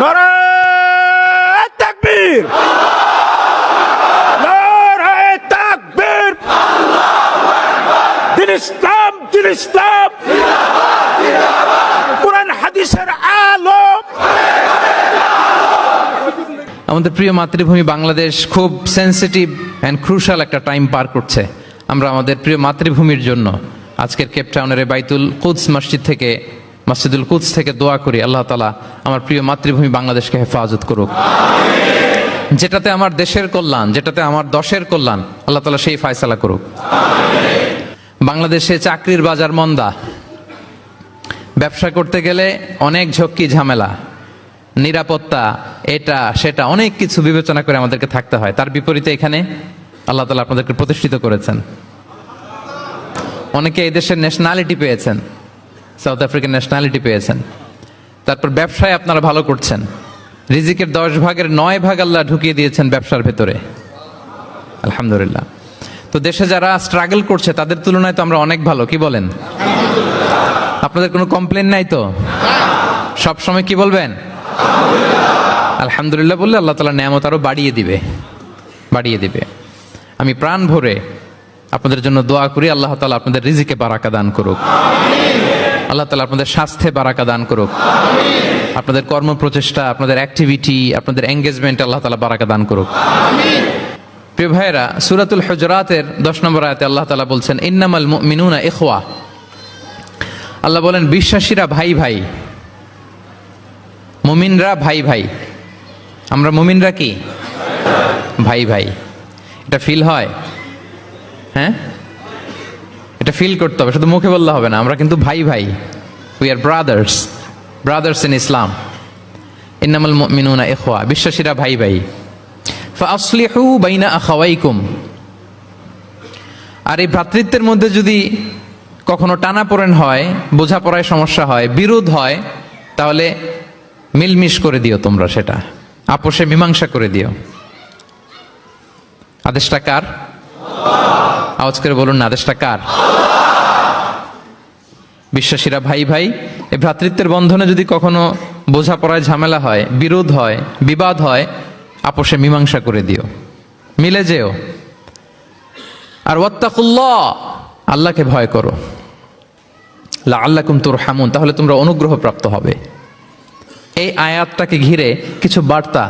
নারায়ে তাকবীর, নারায়ে তাকবীর, দিন ইসলাম, দিন ইসলাম, কোরআন হাদিসের আলো। আমাদের প্রিয় মাতৃভূমি বাংলাদেশ খুব সেন্সিটিভ অ্যান্ড ক্রুশাল একটা টাইম পার করছে। আমরা আমাদের প্রিয় মাতৃভূমির জন্য আজকের কেপটাউনের বাইতুল কুদস মসজিদ থেকে, মসজিদুল কুদস থেকে দোয়া করি আল্লাহ তাআলা আমার প্রিয় মাতৃভূমি বাংলাদেশকে হেফাজত করুক। যেটাতে আমার দেশের কল্যাণ, যেটাতে আমার দশের কল্যাণ, আল্লাহ তাআলা সেই ফয়সালা করুক। বাংলাদেশে চাকরির বাজার মন্দা, ব্যবসা করতে গেলে অনেক ঝক্কি ঝামেলা, নিরাপত্তা, এটা সেটা অনেক কিছু বিবেচনা করে আমাদেরকে থাকতে হয়। তার বিপরীতে এখানে আল্লাহ তাআলা আপনাদেরকে প্রতিষ্ঠিত করেছেন। অনেকে এই দেশের ন্যাশনালিটি পেয়েছেন, সাউথ আফ্রিকান ন্যাশনালিটি পেয়েছেন। তারপর ব্যবসায় আপনারা ভালো করছেন, রিজিকের 10 ভাগের 9 ভাগ আল্লাহ ঢুকিয়ে দিয়েছেন ব্যবসার ভেতরে, আলহামদুলিল্লাহ। তো দেশে যারা স্ট্রাগল করছে তাদের তুলনায় তো আমরা অনেক ভালো, কি বলেন? আপনাদের কোনো কমপ্লেন নাই তো? সব সময় কি বলবেন? আলহামদুলিল্লাহ বললে আল্লাহ তাআলা নিয়ামত আরো বাড়িয়ে দিবে, বাড়িয়ে দিবে। আমি প্রাণ ভরে আপনাদের জন্য দোয়া করি, আল্লাহ তাআলা আপনাদের রিজিকে বারাকা দান করুক, আল্লাহ তাআলা আপনাদের স্বাস্থ্যে বারাকা দান করুক, আপনাদের কর্ম প্রচেষ্টা, আপনাদের অ্যাক্টিভিটি, আপনাদের এঙ্গেজমেন্ট আল্লাহ তাআলা বারাকা দান করুক। প্রিয় ভাইয়েরা, সূরাতুল হুজুরাতের 10 নম্বর আয়াতে আল্লাহ তাআলা বলছেন ইন্নামাল মুমিনুনা ইখওয়া। আল্লাহ বলেন বিশ্বাসীরা ভাই ভাই, মুমিনরা ভাই ভাই। আমরা মুমিনরা কি? ভাই ভাই। এটা ফিল হয়? হ্যাঁ, এটা ফিল করতে হবে, শুধু মুখে বললে হবে না। আমরা কিন্তু ভাই ভাই, we are brothers, brothers in Islam. ইন্নামাল মুমিনুনা ইখওয়া, বিশ্বাসীরা ভাই ভাই। ফাআসলিহু বাইনা আখাওয়াইকুম। আর এই ভ্রাতৃত্বের মধ্যে যদি কখনো টানাপোড়েন হয়, বোঝাপড়ায় সমস্যা হয়, বিরোধ হয়, তাহলে মিলমিশ করে দিও তোমরা, সেটা আপোষে মীমাংসা করে দিও। আদেশটা কার? আওয়াজ করে বলুন না, আদেশটা কার? বিশ্বাসীরা ভাই ভাই। এই ভ্রাতৃত্বের বন্ধনে যদি কখনো বোঝাপড়ায় ঝামেলা হয়, বিরোধ হয়, বিবাদ হয়, আপোষে মীমাংসা করে দিও, মিলে যেও। আর ওয়াত্তাকুল্লাহ, আল্লাহকে ভয় করো, লাআল্লাকুম তুরহামুন, তাহলে তোমরা অনুগ্রহ প্রাপ্ত হবে। এই আয়াতটাকে ঘিরে কিছু বার্তা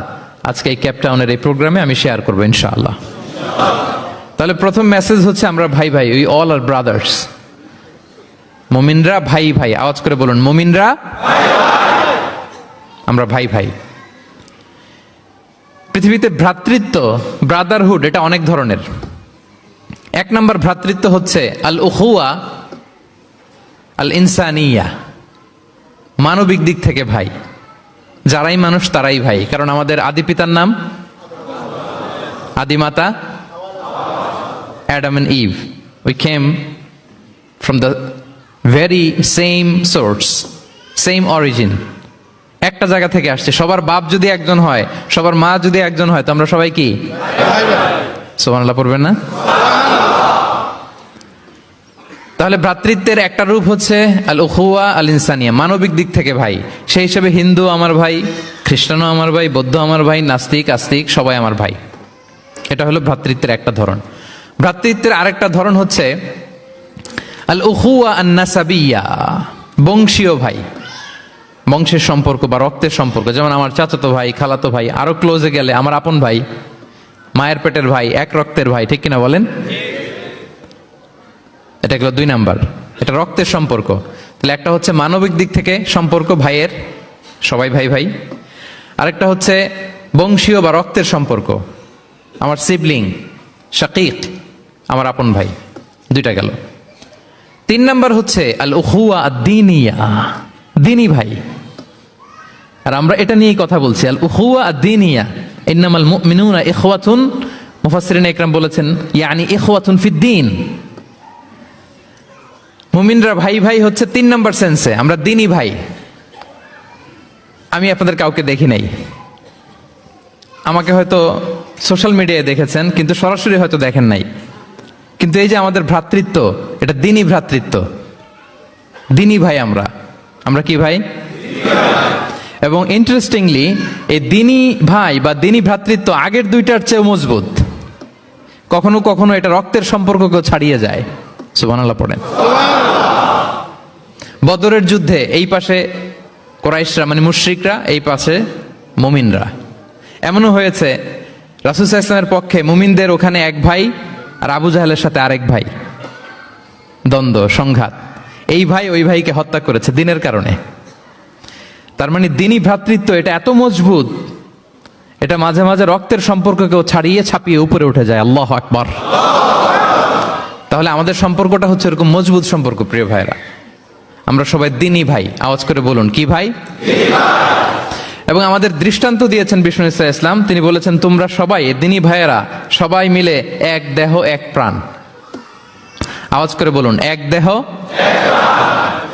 আজকে এই কেপটাউনের এই প্রোগ্রামে আমি শেয়ার করবো ইনশাআল্লাহ। তাহলে প্রথম মেসেজ হচ্ছে আমরা ভাই ভাই, উই অল আর ব্রাদার্স। মুমিনরা ভাই ভাই, আওয়াজ করে বলুন মুমিনরা, আমরা ভাই ভাই। পৃথিবীতে ভ্রাতৃত্ব, ব্রাদারহুড, এটা অনেক ধরনের। 1 নম্বর ভ্রাতৃত্ব হচ্ছে আল উখুয়া আল ইনসানিয়া, মানবিক দিক থেকে ভাই। যারাই মানুষ তারাই ভাই, কারণ আমাদের আদি পিতার নাম, আদিমাতা Adam and Eve. We came from the very same source, same origin. একটা জায়গা থেকে আসছে। সবার বাপ যদি একজন হয়, সবার মা যদি একজন হয়, তো আমরা সবাই কি? সুবহানাল্লাহ পড়বেন না? তাহলে ভ্রাতৃত্বের একটা রূপ হচ্ছে আল উখুয়া আল ইনসানিয়া, মানবিক দিক থেকে ভাই। সেই হিসেবে হিন্দু আমার ভাই, খ্রিস্টানও আমার ভাই, বৌদ্ধ আমার ভাই, নাস্তিক আস্তিক সবাই আমার ভাই। এটা হলো ভ্রাতৃত্বের একটা ধরন। ভ্রাতৃত্বের আরেকটা ধরন হচ্ছে আল উখুয়া আন নাসাবিয়া, বংশীয় ভাই, বংশের সম্পর্ক বা রক্তের সম্পর্ক। যেমন আমার চাচাতো ভাই, খালাতো ভাই, আরো ক্লোজে গেলে আমার আপন ভাই, মায়ের পেটের ভাই, এক রক্তের ভাই, ঠিক কিনা বলেন? এটা গেল 2 নাম্বার, এটা রক্তের সম্পর্ক। তাহলে একটা হচ্ছে মানবিক দিক থেকে সম্পর্ক ভাইয়ের, সবাই ভাই ভাই। আরেকটা হচ্ছে বংশীয় বা রক্তের সম্পর্ক, আমার সিবলিং, শাকিক, আমার আপন ভাই। 2টা গেল। 3 নাম্বার হচ্ছে আল উখুয়া আদ-দীনিয়া, দ্বীনি ভাই। আর আমরা এটা নিয়েই কথা বলছি, আল উখুয়া আদ-দীনিয়া। ইন্নামাল মুমিনুনা ইখওয়াতুন, মুফাসসিরিন ইকরাম বলেছেন ইয়ানি ইখওয়াতুন ফিদ-দীন। মুমিনরা ভাই ভাই হচ্ছে 3 নাম্বার সেন্সে, আমরা দ্বীনি ভাই। আমি আপনাদের কাউকে দেখি নাই, আমাকে হয়তো সোশ্যাল মিডিয়ায় দেখেছেন, কিন্তু সরাসরি হয়তো দেখেন নাই। কিন্তু এই যে আমাদের ভ্রাতৃত্ব, এটা দ্বীনি ভ্রাতৃত্ব, দ্বীনি ভাই। আমরা কি ভাই? এবং ইন্টারেস্টিংলি এই দিনী ভাই বা দিনী ভ্রাতৃত্ব আগের দুইটার চেয়েও মজবুত। কখনো কখনো এটা রক্তের সম্পর্ককেও ছাড়িয়ে যায়। সুবহানাল্লাহ পড়েন। বদরের যুদ্ধে এই পাশে কুরাইশরা মানে মুশরিকরা, এই পাশে মুমিনরা। এমনও হয়েছে রাসূল সাল্লাল্লাহু আলাইহি ওয়াসাল্লামের পক্ষে মুমিনদের ওখানে এক ভাই আর আবু জাহেলের সাথে আরেক ভাই, দ্বন্দ্ব সংঘাত। এই ভাই ওই ভাইকে হত্যা করেছে দিনের কারণে। তার মানে দিনী ভ্রাতৃত্ব এটা এত মজবুত, এটা মাঝে মাঝে রক্তের সম্পর্ককেও ছাড়িয়ে ছাপিয়ে উপরে উঠে যায়। আল্লাহু আকবার। তাহলে আমাদের সম্পর্কটা হচ্ছে এরকম মজবুত সম্পর্ক। প্রিয় ভাইরা, আমরা সবাই দিনী ভাই। আওয়াজ করে বলুন, কি ভাই? এবং আমাদের দৃষ্টান্ত দিয়েছেন বিষ্ণু ইসলাম। তিনি বলেছেন, তোমরা সবাই দিনী ভাইয়েরা সবাই মিলে এক দেহ এক প্রাণ। আওয়াজ করে বলুন, এক দেহ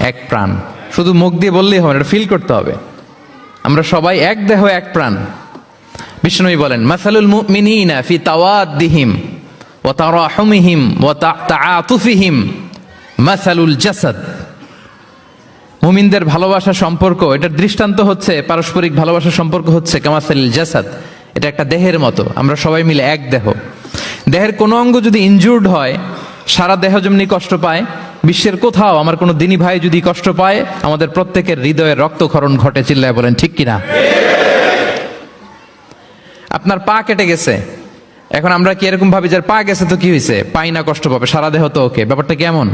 এক প্রাণ। শুধু মুখ দিয়ে বললেই হবে, এটা ফিল করতে হবে। আমরা সবাই এক দেহ এক প্রাণ। বিষ্ণুই বলেন, মাসালুল মুমিনিনা ফি তাওয়াদ্দিহিম ওয়া তারাহুমিহিম ওয়া তাআতুফিহিম মাসালুল জাসাদ। মুমিনদের ভালোবাসা সম্পর্ক, এটার দৃষ্টান্ত হচ্ছে, পারস্পরিক ভালোবাসার সম্পর্ক হচ্ছে কামাসালিল জাসাদ। এটা একটা দেহের মতো। আমরা সবাই মিলে এক দেহ। দেহের কোনো অঙ্গ যদি ইনজুর্ড হয়, সারা দেহ যেমনি কষ্ট পায়, বিশ্বের কোথাও আমার কোনো দিনী ভাই যদি কষ্ট পায়, আমাদের প্রত্যেকের হৃদয়ের রক্তক্ষরণ ঘটে। চিল্লায় বলেন ঠিক কিনা? আপনার পা কেটে গেছে, এখন আমরা কি এরকম ভাবি যার পা গেছে তো কি হয়েছে, পাই না, কষ্ট পাবে, সারা দেহ তো ওকে? ব্যাপারটা কেমন?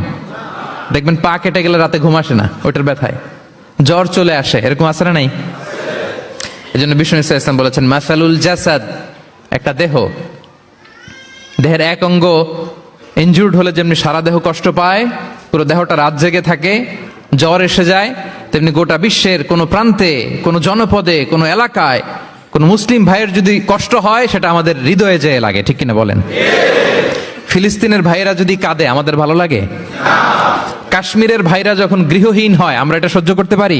দেখবেন পা কেটে গেলে রাতে ঘুম আসে না ওইটার ব্যথায়, জ্বর চলে আসে, এরকম আছে না নাই? এই জন্য বিষ্ণু ইসলাম বলেছেন, মাসালুল জাসাদ, একটা দেহ, দেহের এক অঙ্গ ইনজুর্ড হলে যেমনি সারা দেহ কষ্ট পায়, পুরো দেহটা রাত জেগে থাকে, জ্বর এসে যায়, তেমনি গোটা বিশ্বের কোনো প্রান্তে, কোনো জনপদে, কোনো এলাকায় কোনো মুসলিম ভাইয়ের যদি কষ্ট হয়, সেটা আমাদের হৃদয়ে যেয়ে লাগে। ঠিক কিনা বলেন? ফিলিস্তিনের ভাইয়েরা যদি কাঁদে, আমাদের ভালো লাগে? কাশ্মীরের ভাইরা যখন গৃহহীন হয়, আমরা এটা সহ্য করতে পারি?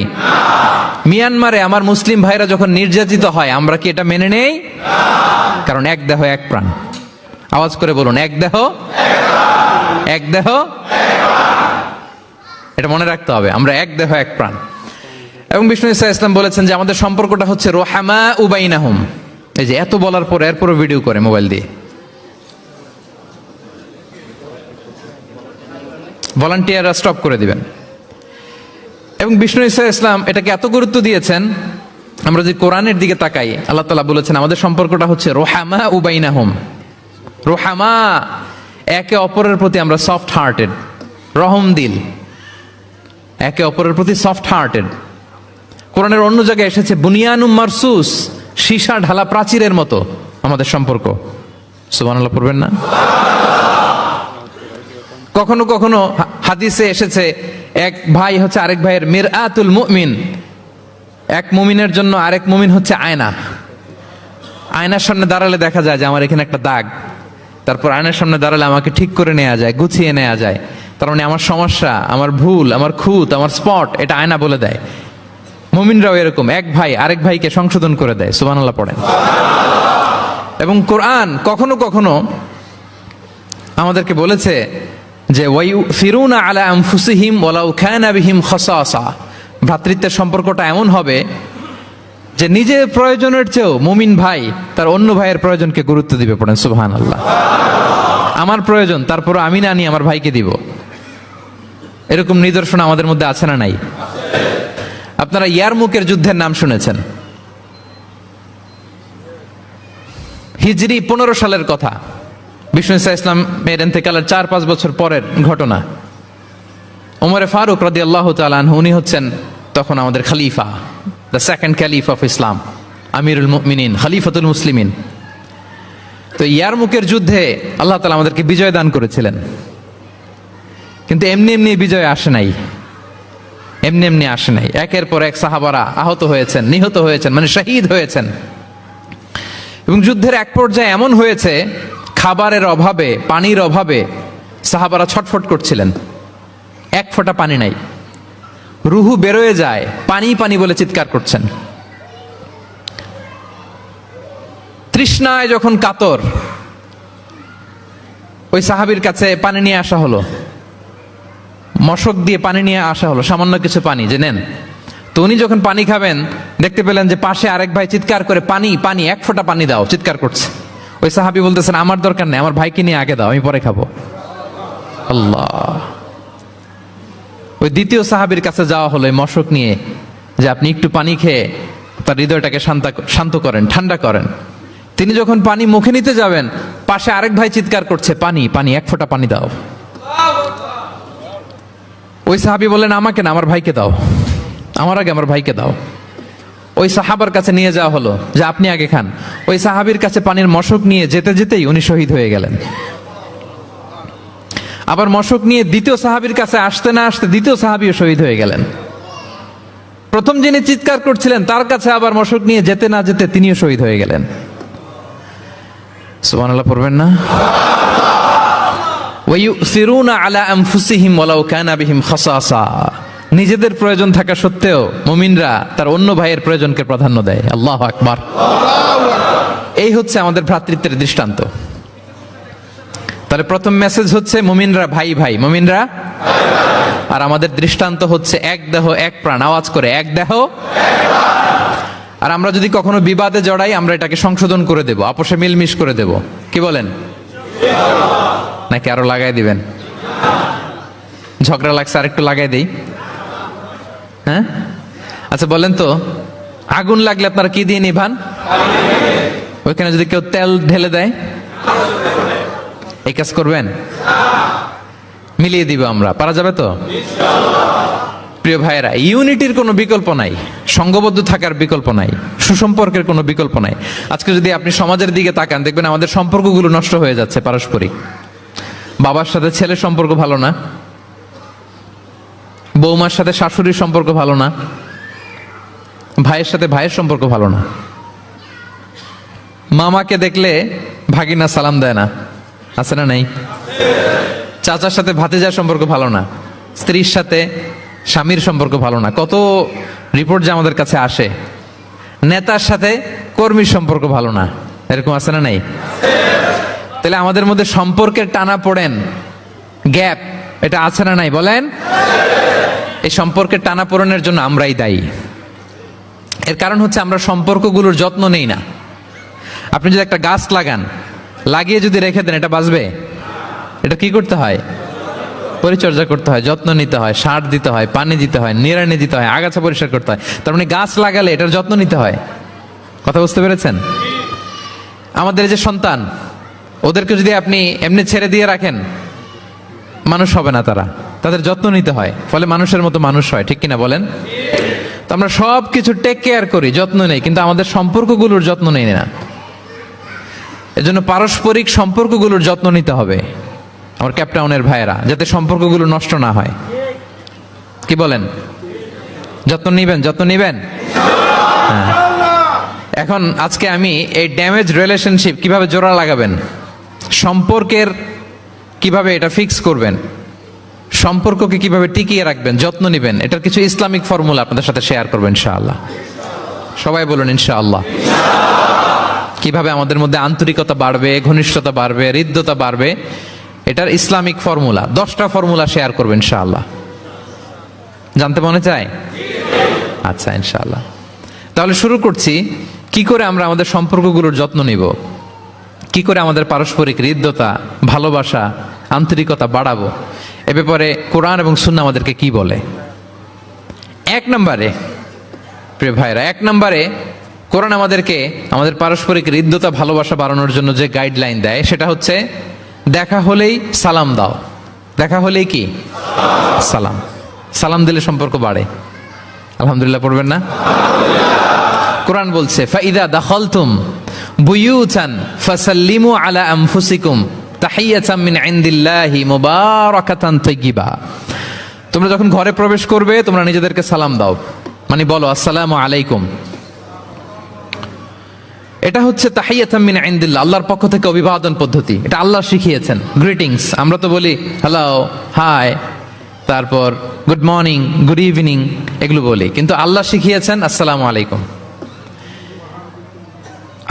মিয়ানমারে আমার মুসলিম ভাইরা যখন নির্যাতিত হয়, আমরা কি এটা মেনে নেই? কারণ এক দেহ এক প্রাণ। আওয়াজ করে বলুন, এক দেহ এক দেহ। এটা মনে রাখতে হবে, আমরা এক দেহ এক প্রাণ। এবং বিষ্ণু ইসলাম বলেছেন যে আমাদের সম্পর্কটা হচ্ছে রোহামা উবাইনাহুম। এই যে এত বলার পর এরপরও ভিডিও করে মোবাইল দিয়ে, ভলান্টিয়াররা স্টপ করে দিবেন। এবং বিষ্ণু ইসলাম এটাকে এত গুরুত্ব দিয়েছেন, আমরা যদি কোরআনের দিকে তাকাই, আল্লাহ তাআলা বলেছেন আমাদের সম্পর্কটা হচ্ছে রোহামা উবাইনাহুম। রোহামা, একে অপরের প্রতি আমরা সফট হার্টেড, রহম দিল, একে অপরের প্রতি সফট হার্টেড। কোরআনের অন্য জায়গায় এসেছে বুনিয়ানুম মারসুস, সীসা ঢালা প্রাচীরের মতো আমাদের সম্পর্ক। সুবহানাল্লাহ পড়বেন না? কখনো কখনো হাদিসে এসেছে এক ভাই হচ্ছে আরেক ভাইয়ের মিরআতুল মুমিন। এক মুমিনের জন্য আরেক মুমিন হচ্ছে আয়না। আয়নার সামনে দাঁড়ালে দেখা যায় যে আমার এখানে একটা দাগ, তারপর আয়নার সামনে দাঁড়ালে আমাকে ঠিক করে নেওয়া যায়, গুছিয়ে নেওয়া যায়। তার মানে আমার সমস্যা, আমার ভুল, আমার খুঁত, আমার স্পট, এটা আয়না বলে দেয়। মুমিনরাও এরকম, এক ভাই আরেক ভাইকে সংশোধন করে দেয়। সুবহানাল্লাহ পড়েন। এবং কোরআন কখনো কখনো আমাদেরকে বলেছে যে ওয়ায়ুফিরুনা আলা আনফুসিহিম ওয়ালাউ কানা বিহিম খাসাসা। ভ্রাতৃত্বের সম্পর্কটা এমন হবে যে নিজের প্রয়োজনের চেয়েও মুমিন ভাই তার অন্য ভাইয়ের প্রয়োজনকে গুরুত্ব দিবে। পড়েন সুবহানাল্লাহ। আমার প্রয়োজন, তারপর আমি না নিয়ে আমার ভাইকে দিব। এরকম নিদর্শন আমাদের মধ্যে আছে না নাই? আপনারা ইয়ারমুকের যুদ্ধের নাম শুনেছেন, হিজরি 15 সালের কথা। বিষ্ণু ইসলামের ইন্তেকালের 4-5 বছর পরের ঘটনা। ওমরে ফারুক রাদিয়াল্লাহু তাআলা আনহু, উনি হচ্ছেন তখন আমাদের খলিফা, the second caliph of Islam, আমিরুল মুমিনিন, খলিফাতুল মুসলিমিন। তো ইয়ারমুকের যুদ্ধে আল্লাহ তাআলা আমাদেরকে বিজয় দান করেছিলেন। কিন্তু এমনি এমনি বিজয় আসে নাই, এমনি এমনি আসে নাই। একের পর এক সাহাবারা আহত হয়েছেন, নিহত হয়েছেন, মানে শহীদ হয়েছেন। এবং যুদ্ধের এক পর্যায়ে এমন হয়েছে, খাবারের অভাবে, পানির অভাবে সাহাবারা ছটফট করছিলেন। এক ফোঁটা পানি নাই, রুহু বেরোয় যায়, পানি পানি বলে চিৎকার করছেন। তৃষ্ণায় যখন কাতর, ওই সাহাবীর কাছে পানি নিয়ে আসা হলো, মশক দিয়ে পানি নিয়ে আসা হলো, সামান্য কিছু পানি যে নেন। তো উনি যখন পানি খাবেন, দেখতে পেলেন যে পাশে আরেক ভাই চিৎকার করে পানি পানি, এক ফোঁটা পানি দাও, চিৎকার করছে। ওই সাহাবী বলতেছেন আমার দরকার নেই, আমার ভাইকে নিয়ে আগে দাও, আমি পরে খাবো। আল্লাহ। ওই দ্বিতীয় সাহাবীর কাছে যাওয়া হলো এই মশক নিয়ে, যে আপনি একটু পানি খেয়ে তার হৃদয়টাকে শান্ত করেন, ঠান্ডা করেন। তিনি যখন পানি মুখে নিতে যাবেন, পাশে আরেক ভাই চিৎকার করছে পানি পানি, এক ফোঁটা পানি দাও। ওই সাহাবী বললেন আমাকে না, আমার ভাইকে দাও, আমার আগে আমার ভাইকে দাও। ওই সাহাবার কাছে নিয়ে যাওয়া হলো যে আপনি আগে খান। ওই সাহাবীর কাছে পানির মশক নিয়ে যেতে যেতেই উনি শহীদ হয়ে গেলেন। আবার মশক নিয়ে দ্বিতীয় সাহাবীর কাছে আসতে না আসতে দ্বিতীয় সাহাবীও শহীদ হয়ে গেলেন। প্রথম যিনি চিৎকার করছিলেন তার কাছে আবার মশক নিয়ে যেতে না যেতে তিনিও শহীদ হয়ে গেলেন। সুবহানাল্লাহ পড়বেন না? ওয়ায়ুসিরুনা আলা আনফুসিহিম ওয়ালাউ কানা বিহিম খাসাসা। নিজেদের প্রয়োজন থাকা সত্ত্বেও মুমিনরা তার অন্য ভাইয়ের প্রয়োজনকে প্রাধান্য দেয়। আল্লাহু আকবার। এই হচ্ছে আমাদের ভ্রাতৃত্বের দৃষ্টান্ত। তাহলে প্রথম মেসেজ হচ্ছে মুমিনরা ভাই ভাই, মুমিনরা। আর আমাদের দৃষ্টান্ত হচ্ছে এক দেহ এক প্রাণ, আওয়াজ করে এক দেহ। আর আমরা যদি কখনো বিবাদে জড়াই, আমরা এটাকে সংশোধন করে দেব, আপোষে মিলমিশ করে দেব। কি বলেন? নাকি আরো লাগাই দিবেন? ঝগড়া লাগছে আর একটু লাগাই দেই? হ্যাঁ, আচ্ছা বলেন তো, আগুন লাগলে আপনারা কি দিয়ে নিভান? ওইখানে যদি কেউ তেল ঢেলে দেয়, এই কাজ করবেন? মিলিয়ে দিব আমরা, পারা যাবে তো? প্রিয় ভাইয়েরা, ইউনিটির কোনো বিকল্প নাই, সংঘবদ্ধ থাকার বিকল্প নাই, সুসম্পর্কের কোনো বিকল্প নাই। আজকে যদি আপনি সমাজের দিকে তাকান, দেখবেন আমাদের সম্পর্কগুলো নষ্ট হয়ে যাচ্ছে পারস্পরিক। বাবার সাথে ছেলের সম্পর্ক ভালো না, বৌমার সাথে শাশুড়ির সম্পর্ক ভালো না, ভাইয়ের সাথে ভাইয়ের সম্পর্ক ভালো না। মামাকে দেখলে ভাগিনা সালাম দেয় না, আছে না নাই? চাচার সাথে ভাতিজার সম্পর্ক ভালো না, স্ত্রীর সাথে স্বামীর সম্পর্ক ভালো না। কত রিপোর্ট যে আমাদের কাছে আসে। নেতার সাথে কর্মীর সম্পর্ক ভালো না, এরকম আছে না নাই? তাহলে আমাদের মধ্যে সম্পর্কের টানা পড়েন, গ্যাপ, এটা আছে না নাই বলেন? এই সম্পর্কের টানা পড়েনের জন্য আমরাই দায়ী। এর কারণ হচ্ছে আমরা সম্পর্কগুলোর যত্ন নেই না। আপনি যদি একটা গাছ লাগান, লাগিয়ে যদি রেখে দেন, এটা বাঁচবে? এটা কি করতে হয়? পরিচর্যা করতে হয়, যত্ন নিতে হয়, সার দিতে হয়, পানি দিতে হয়, নিড়ানি দিতে হয়, আগাছা পরিষ্কার করতে হয়। তার মানে গাছ লাগালে এটার যত্ন নিতে হয়। কথা বুঝতে পেরেছেন? আমাদের যে সন্তান, ওদেরকে যদি আপনি এমনি ছেড়ে দিয়ে রাখেন, মানুষ হবে না তারা, তাদের যত্ন নিতে হয়, ফলে মানুষের মতো মানুষ হয়। ঠিক কিনা বলেন? তো আমরা সব কিছু টেক কেয়ার করি, যত্ন নেই, কিন্তু আমাদের সম্পর্কগুলোর যত্ন নেই না। এজন্য পারস্পরিক সম্পর্কগুলোর যত্ন নিতে হবে আমার ক্যাপটাউনের ভাইয়েরা, যাতে সম্পর্কগুলো নষ্ট না হয়। কি বলেন? যত্ন নিবেন? যত্ন নিবেন? হ্যাঁ। এখন আজকে আমি এই ড্যামেজ রিলেশনশিপ কিভাবে জোড়া লাগাবেন, সম্পর্কের কিভাবে এটা ফিক্স করবেন, সম্পর্ককে কিভাবে টিকিয়ে রাখবেন, যত্ন নিবেন, এটার কিছু ইসলামিক ফর্মুলা আপনাদের সাথে শেয়ার করবেন ইনশাআল্লাহ। সবাই বলুন ইনশাআল্লাহ। কিভাবে আমাদের মধ্যে আন্তরিকতা বাড়বে, ঘনিষ্ঠতা বাড়বে, হৃদ্যতা বাড়বে, এটার ইসলামিক ফর্মুলা 10টা ফর্মুলা শেয়ার করবেন ইনশাআল্লাহ। জানতে মনে চায়? আচ্ছা ইনশাআল্লাহ। তাহলে শুরু করছি, কি করে আমরা আমাদের সম্পর্কগুলোর যত্ন নিব, কি করে আমাদের পারস্পরিক হৃদ্যতা, ভালোবাসা, আন্তরিকতা বাড়াবো, এ ব্যাপারে কোরআন এবং সুন্নাহ আমাদেরকে কি বলে। এক নম্বরে প্রিয় ভাইরা, এক নম্বরে কোরআন আমাদেরকে আমাদের পারস্পরিক হৃদ্যতা, ভালোবাসা বাড়ানোর জন্য যে গাইডলাইন দেয়, সেটা হচ্ছে দেখা হলেই সালাম দাও। দেখা হলেই কি? সালাম। সালাম দিলে সম্পর্ক বাড়ে। আলহামদুলিল্লাহ পড়বেন না? কোরআন বলছে ফাইদা দাখালতুম বুয়ুতান ফাসাল্লিমু আলা আনফুসিকুম তাহিয়াতাম মিন ইনদিল্লাহি মুবারাকাতান তাইয়্যিবা। তোমরা যখন ঘরে প্রবেশ করবে, তোমরা নিজেদেরকে সালাম দাও, মানে বলো আসসালামু আলাইকুম। এটা হচ্ছে তাহিয়াতাম মিন ইনদিল্লাহ, আল্লাহর পক্ষ থেকে অভিবাদন পদ্ধতি। এটা আল্লাহ শিখিয়েছেন। গ্রিটিংস আমরা তো বলি হ্যালো, হাই, তারপর গুড মর্নিং, গুড ইভিনিং, এগুলো বলি, কিন্তু আল্লাহ শিখিয়েছেন আসসালামু আলাইকুম।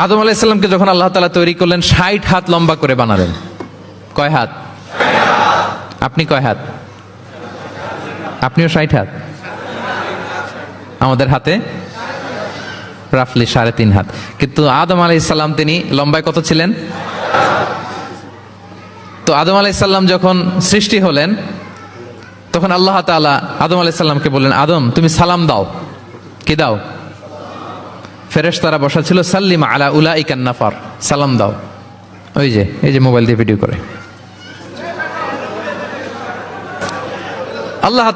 আদম আলাইহিস সালামকে যখন আল্লাহ তাআলা তৈরি করলেন, 60 হাত লম্বা করে বানালেন। কয় হাত? আপনি কয় হাত? আপনিও 60 হাত। আমাদের হাতে রাফলি 3.5 হাত। কিন্তু আদম আলাইহিস সালাম তিনি লম্বায় কত ছিলেন? তো আদম আলাইহিস সালাম যখন সৃষ্টি হলেন তখন আল্লাহ তাআলা আদম আলাইহিস সালামকে বললেন, আদম তুমি সালাম দাও। কি দাও? ফেরেশতারা বসা ছিল, সাল্লিম আলা উলাইকান নাফার, সালাম দাও। ওই যে এই যে মোবাইল দিয়ে ভিডিও করে আল্লাহ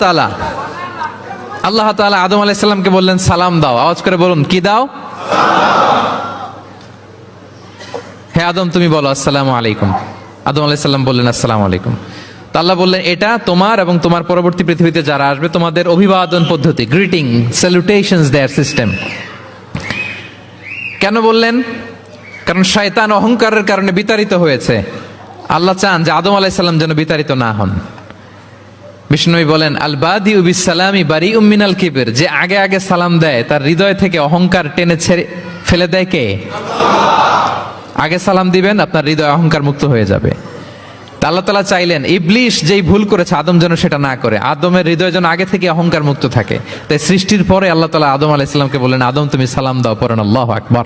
তাআলা আদম আলাইহিস সালামকে বললেন সালাম দাও। আওয়াজ করে বলুন, কি দাও? হে আদম তুমি বলো আসসালামু আলাইকুম। আদম আলাইহিস সালাম বললেন আসসালামু আলাইকুম। তো আল্লাহ বললেন, এটা তোমার এবং তোমার পরবর্তী পৃথিবীতে যারা আসবে তোমাদের অভিবাদন পদ্ধতি, গ্রিটিং, স্যালুটেশনস দেয়ার সিস্টেম। কেন বললেন? কারণ শয়তান অহংকারের কারণে বিতাড়িত হয়েছে। আল্লাহ চান যে আদম আলাইহিস সালাম যেন বিতাড়িত না হন। বিষ্ণুই বলেন, আল বাদিউ বিসসালামি বারিউম মিনাল কিবর, যে আগে আগে সালাম দেয় তার হৃদয় থেকে অহংকার টেনে ছেড়ে ফেলে দেয় কে? আগে সালাম দিবেন, আপনার হৃদয় অহংকার মুক্ত হয়ে যাবে। তা আল্লাহ তাআলা চাইলেন ইবলিশ যেই ভুল করেছে আদম যেন সেটা না করে, আদমের হৃদয় যেন আগে থেকে অহংকার মুক্ত থাকে। তাই সৃষ্টির পরে আল্লাহ তাআলা আদম আলাইহিস সালামকে বললেন, আদম তুমি সালাম দাও, পড়েন আল্লাহু আকবার।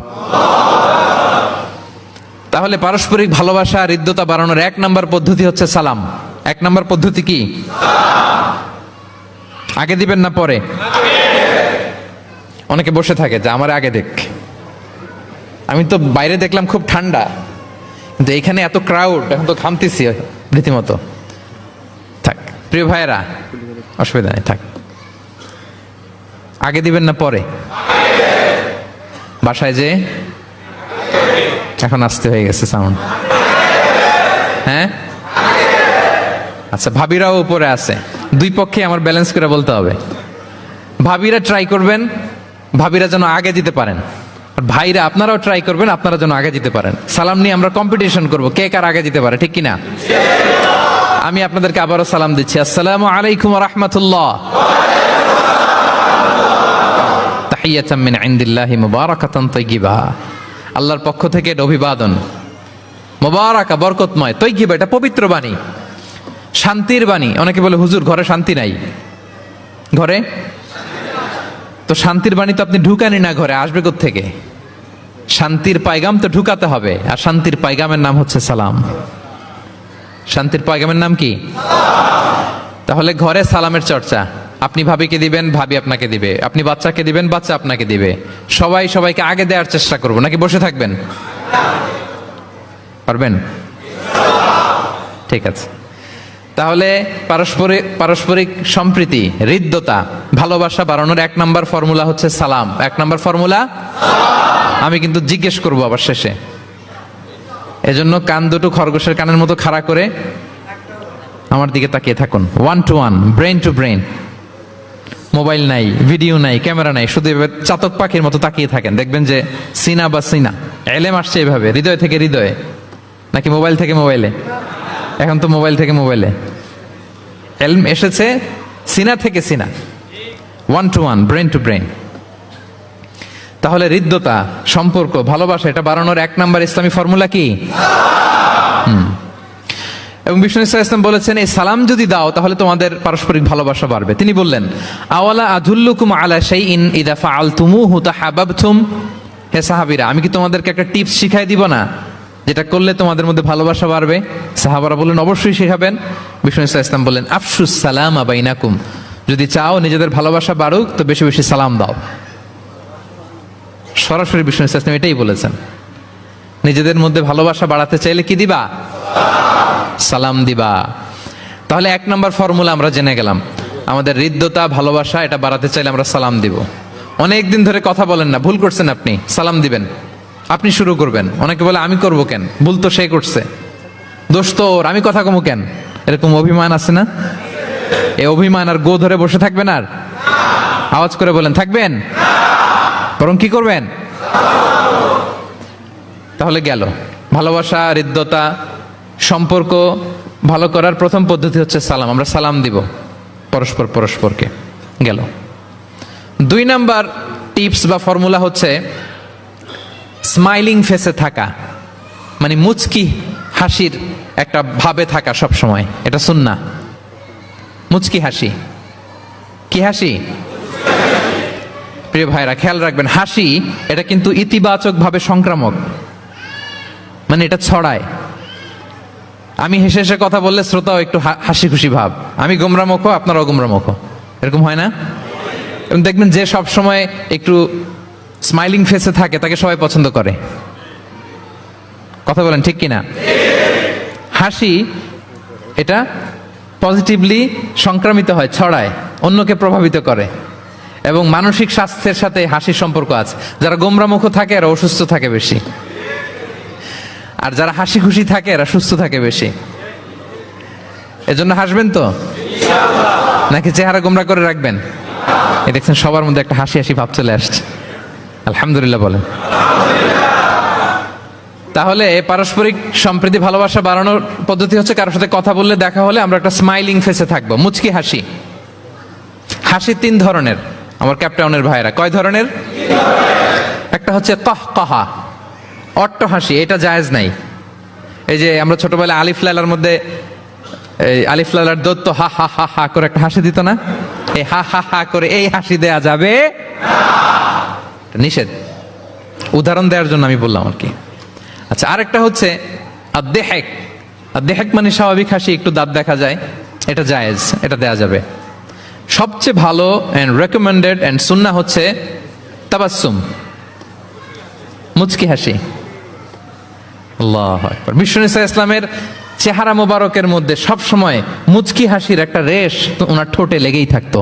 তাহলে পারস্পরিক ভালোবাসা, হৃদ্যতা বাড়ানোর 1 নম্বর পদ্ধতি হচ্ছে সালাম। 1 নম্বর পদ্ধতি কি? আগে দিবেন না পরে? অনেকে বসে থাকে যে আমার আগে দেখ। আমি তো বাইরে দেখলাম খুব ঠান্ডা, কিন্তু এখানে এত ক্রাউড, এখন তো ঘামতেছি রীতিমতো। থাক প্রিয় ভাইয়েরা, অসুবিধা নেই, থাক। আগে দিবেন না পরে? বাসায় যে এখন আসতে হয়ে গেছে সাউন্ড, হ্যাঁ আচ্ছা। ভাবিরাও উপরে আছে, দুই পক্ষে আমার ব্যালেন্স করে বলতে হবে। ভাবিরা ট্রাই করবেন, ভাবিরা যেন আগে দিতে পারেন। আর ভাইরা আপনারাও ট্রাই করবেন, আপনারা যেন আগে দিতে পারেন। সালাম নিয়ে আমরা কম্পিটিশন করব, কে কার আগে দিতে পারে, ঠিক কিনা? আমি আপনাদেরকে আবারও সালাম দিচ্ছি, আসসালামু আলাইকুম ওয়া রাহমাতুল্লাহ। তাহিয়াতাম মিন ইনদিল্লাহি মুবারাকাতান তাইয়্যিবা, আল্লাহর পক্ষ থেকে এটা অভিবাদন, মুবারাকা, বরকতময়, তাইয়্যিবা এটা পবিত্র বাণী, শান্তির বাণী। অনেকে বলে হুজুর ঘরে শান্তি নাই। ঘরে তো শান্তির বাণী তো আপনি ঢুকানি না, ঘরে আসবে কোত্থেকে? শান্তির পায়গাম তো ঢুকাতে হবে, আর শান্তির পায়গামের নাম হচ্ছে সালাম। শান্তির পায়গামের নাম কি? তাহলে ঘরে সালামের চর্চা। আপনি ভাবিকে দিবেন, ভাবি আপনাকে দিবে। আপনি বাচ্চাকে দিবেন, বাচ্চা আপনাকে দিবে। সবাই সবাইকে আগে দেওয়ার চেষ্টা করবো, নাকি বসে থাকবেন? পারবেন? ঠিক আছে। তাহলে পারস্পরিক সম্প্রীতি, হৃদ্যতা, ভালোবাসা বাড়ানোর 1 নম্বর ফর্মুলা হচ্ছে সালাম। 1 নম্বর ফর্মুলা। আমি কিন্তু জিজ্ঞেস করবো আবার শেষে, এজন্য কান দুটো খরগোশের কানের মতো খাড়া করে আমার দিকে তাকিয়ে থাকুন। 1 to 1, brain to brain. Mobile নাই, ভিডিও নাই, ক্যামেরা নাই, শুধু এভাবে চাতক পাখির মতো তাকিয়ে থাকেন, দেখবেন যে সিনা বা সিনা এলেম আসছে এভাবে, হৃদয় থেকে হৃদয়ে, নাকি মোবাইল থেকে মোবাইলে? এখন তো মোবাইল থেকে মোবাইলে এলম এসেছে, সিনা থেকে সিনা। 1 to 1, ব্রেন টু ব্রেন। তাহলে হৃদ্যতা, সম্পর্ক, ভালোবাসা এটা বাড়ানোর 1 নম্বর ইসলামী ফর্মুলা কি? এবং বিষ্ণু ইসলাম বলেছেন, এই সালাম যদি দাও তাহলে তোমাদের পারস্পরিক ভালোবাসা বাড়বে। তিনি বললেন, আওয়ালা আদুল্লুকুম আলা শাইইন ইযা ফাআলতুমুহু তাহাব্বাবতুম। হে সাহাবীরা, আমি কি তোমাদেরকে একটা টিপস শিখাই দিব না, যেটা করলে তোমাদের মধ্যে ভালোবাসা বাড়বে? সাহাবারা বললেন, অবশ্যই শেখাবেন। বিষ্ণু ইসলাম বললেন, আফশুস সালামা বাইনাকুম, যদি চাও নিজেদের ভালোবাসা বাড়ুক তো বেশি বেশি সালাম দাও। সরাসরি বিষ্ণু ইসলাম এটাই বলেছেন, নিজেদের মধ্যে ভালোবাসা বাড়াতে চাইলে কি দিবা? সালাম দিবা। তাহলে 1 নম্বর ফর্মুলা আমরা জেনে গেলাম, আমাদের হৃদ্যতা, ভালোবাসা এটা বাড়াতে চাইলে আমরা সালাম দিব। অনেক দিন ধরে কথা বলেন না, ভুল করছেন আপনি, সালাম দিবেন, আপনি শুরু করবেন। অনেকে বলে আমি করব কেন, ভুল তো সে করছে, দোষ তো ওর, আমি কথা কমু কেন? এরকম অভিমান আছে না? এই অভিমান আর গো ধরে বসে থাকবেন? আর আওয়াজ করে বলেন, থাকবেন? বরং কি করবেন? তাহলে গেল ভালোবাসা, হৃদ্যতা, সম্পর্ক ভালো করার প্রথম পদ্ধতি হচ্ছে সালাম। আমরা সালাম দিব পরস্পরকে। গেল 2 নাম্বার টিপস বা ফর্মুলা হচ্ছে স্মাইলিং ফেসে থাকা, মানে মুচকি হাসির একটা ভাবে থাকা সব সময়। এটা সুন্নাহ। মুচকি হাসি, কি হাসি? প্রিয় ভাইরা খেয়াল রাখবেন, হাসি এটা কিন্তু ইতিবাচক ভাবে সংক্রামক, মানে এটা ছড়ায়। আমি হেসে হেসে কথা বললে শ্রোতাও একটু হাসি খুশি ভাব, আমি গোমরামুখ আপনারাও গোমরামুখ, এরকম হয় না? এবং দেখবেন যে সব সময় একটু স্মাইলিং ফেসে থাকে তাকে সবাই পছন্দ করে। কথা বলেন ঠিক কিনা? হাসি এটা পজিটিভলি সংক্রামিত হয়, ছড়ায়, অন্যকে প্রভাবিত করে, এবং মানসিক স্বাস্থ্যের সাথে হাসির সম্পর্ক আছে। যারা গোমরামুখ থাকে এরা অসুস্থ থাকে বেশি, আর যারা হাসি খুশি থাকে এরা সুস্থ থাকে বেশি। এজন্য হাসবেন তো, নাকি চেহারা গোমরা করে রাখবেন? এই দেখছেন সবার মধ্যে একটা হাসি হাসি ভাব চলে আসছে, আলহামদুলিল্লাহ বলেন। তাহলে পারস্পরিক সম্প্রীতি ভালোবাসা বাড়ানোর পদ্ধতি হচ্ছে কারোর সাথে কথা বললে, দেখা হলে আমরা একটা স্মাইলিং ফেসে থাকবো, মুচকি হাসি। হাসি 3 ধরনের আমার ক্যাপটাউনের ভাইরা। কয় ধরনের? একটা হচ্ছে কাহকাহা, অট্ট হাসি, এটা জায়েজ নাই। এই যে আমরা ছোটবেলায় আলিফ লালার মধ্যে এই আলিফ লালার দত্ত হা হা হা হা করে একটা হাসি দিত না? এই হা হা হা করে এই হাসি দেয়া যাবে না, নিষেধ। উদাহরণ দেওয়ার জন্য আমি বললাম আর কি। আচ্ছা, আরেকটা হচ্ছে আদ-দেহেক। আদ-দেহেক মানে স্বাভাবিক হাসি, একটু দাঁত দেখা যায়, এটা জায়েজ, এটা দেয়া যাবে। সবচেয়ে ভালো এন্ড রেকমেন্ডেড এন্ড সুন্নাহ হচ্ছে তাবাসসুম, মুচকি হাসি। আল্লাহু আকবার। বিশ্বনবী সাল্লাল্লাহু আলাইহি ওয়াসাল্লামের চেহারা মোবারকের মধ্যে সব সময় মুচকি হাসির একটা রেশ ওনার ঠোঁটে লেগেই থাকতো।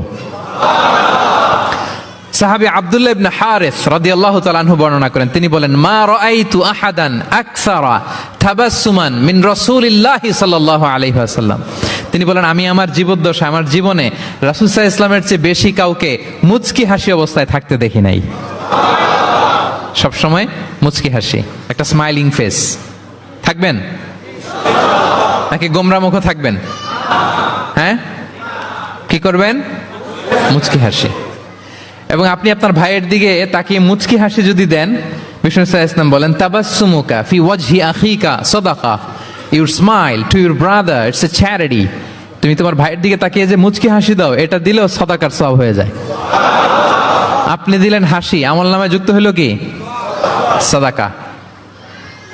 সাহাবী আব্দুল্লাহ ইবনে হারিস রাদিয়াল্লাহু তাআলা আনহু বর্ণনা করেন, তিনি বলেন, মা রাআইতু আহাদান আকসারা তাবাসসুমান মিন রাসূলিল্লাহি সাল্লাল্লাহু আলাইহি ওয়াসাল্লাম। তিনি বলেন, আমি আমার জীবদ্দশায়, আমার জীবনে রাসূল সাল্লাল্লাহু আলাইহি ওয়াসাল্লামের চেয়ে বেশি কাউকে মুচকি হাসি অবস্থায় থাকতে দেখি নাই। সব সময় মুচকি হাসি, একটা স্মাইলিং ফেস থাকবেন, নাকি গোমরা মুখ থাকবেন? হ্যাঁ, কি করবেন? মুচকি হাসি। এবং আপনি আপনার ভাইয়ের দিকে তাকিয়ে মুচকি হাসি যদি দেন, বিষ্ণু সাল্লাল্লাহু আলাইহি ওয়াসাল্লাম বলেন, তাবাসসুমুকা ফি ওয়াজহি আখিকা সাদাকা, your smile to your brother it's a charity. তুমি তোমার ভাইয়ের দিকে তাকিয়ে যে মুচকি হাসি দাও, এটা দিলেও সাদাকার সওয়াব হয়ে যায়। আপনি দিলেন হাসি, আমল নামায় যুক্ত হলো কি? সাদাকা।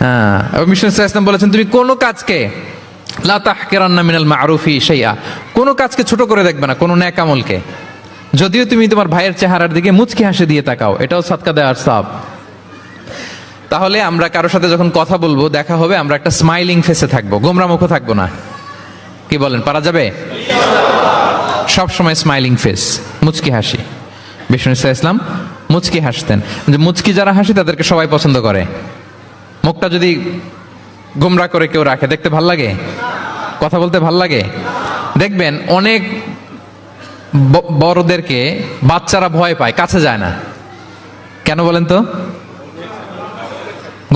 হ্যাঁ, এবং বিষ্ণু সাল্লাল্লাহু আলাইহি ওয়াসাল্লাম বলেছেন, তুমি কোনো কাজকে লা তাহকিরান্না মিনাল মারুফি শাইআ, কোনো কাজকে ছোট করে দেখবে না, কোনো নেক আমলকে। যদিও তুমি তোমার ভাইয়ের চেহারার দিকে মুচকি হাসি দিয়ে তাকাও, এটাও সাদকা দেওয়ার সওয়াব। তাহলে আমরা কারোর সাথে যখন কথা বলবো, দেখা হবে, আমরা একটা স্মাইলিং ফেসে থাকবো, গোমরা মুখ থাকবো না। কি বলেন, পারা যাবে? সব সময় স্মাইলিং ফেস, মুচকি হাসি। বিষ্ণু সাল্লাল্লাহু আলাইহি ওয়াসাল্লাম মুচকি হাসতেন। যে মুচকি যারা হাসি তাদেরকে সবাই পছন্দ করে। মুখটা যদি গোমরা করে কেউ রাখে, দেখতে ভাল লাগে, কথা বলতে ভাল লাগে। দেখবেন অনেক বড়দেরকে বাচ্চারা ভয় পায়, কাছে যায় না। কেন বলেন তো?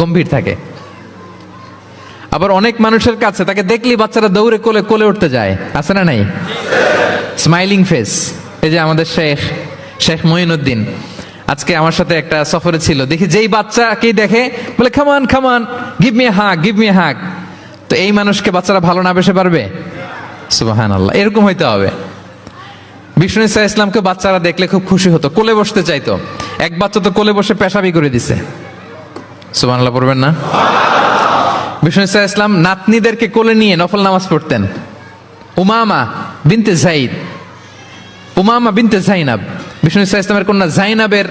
গম্ভীর থাকে। আবার অনেক মানুষের কাছে তাকে দেখলেই বাচ্চারা দৌড়ে কোলে কোলে উঠতে যায়, আছে না নাই? Smiling face. এই যে আমাদের শেখ মঈনুদ্দিন আজকে আমার সাথে একটা সফরে ছিল, দেখি যেই বাচ্চাকেই দেখে বলে, come on come on, give me hug, give me hug. তো এই মানুষকে বাচ্চারা ভালো না বেসে পারবে? সুবহানাল্লাহ, এরকম হইতে হবে। বিষ্ণু সাল্লাল্লাহু আলাইহি ওয়াসাল্লামকে বাচ্চারা দেখলে খুব খুশি হতো, কোলে বসতে চাইতো। এক বাচ্চা তো কোলে বসে পেশাবি করে দিছে। সুবহানাল্লাহ পড়বেন না? বিষ্ণু সাল্লাল্লাহু আলাইহি ওয়াসাল্লাম নাতনিদেরকে কোলে নিয়ে নফল নামাজ পড়তেন। উমামা বিনতে যায়েদ, উমামা বিনতে যায়নাব, বিষ্ণু সাল্লাল্লাহু আলাইহি ওয়াসাল্লামের কন্যা যায়নাবের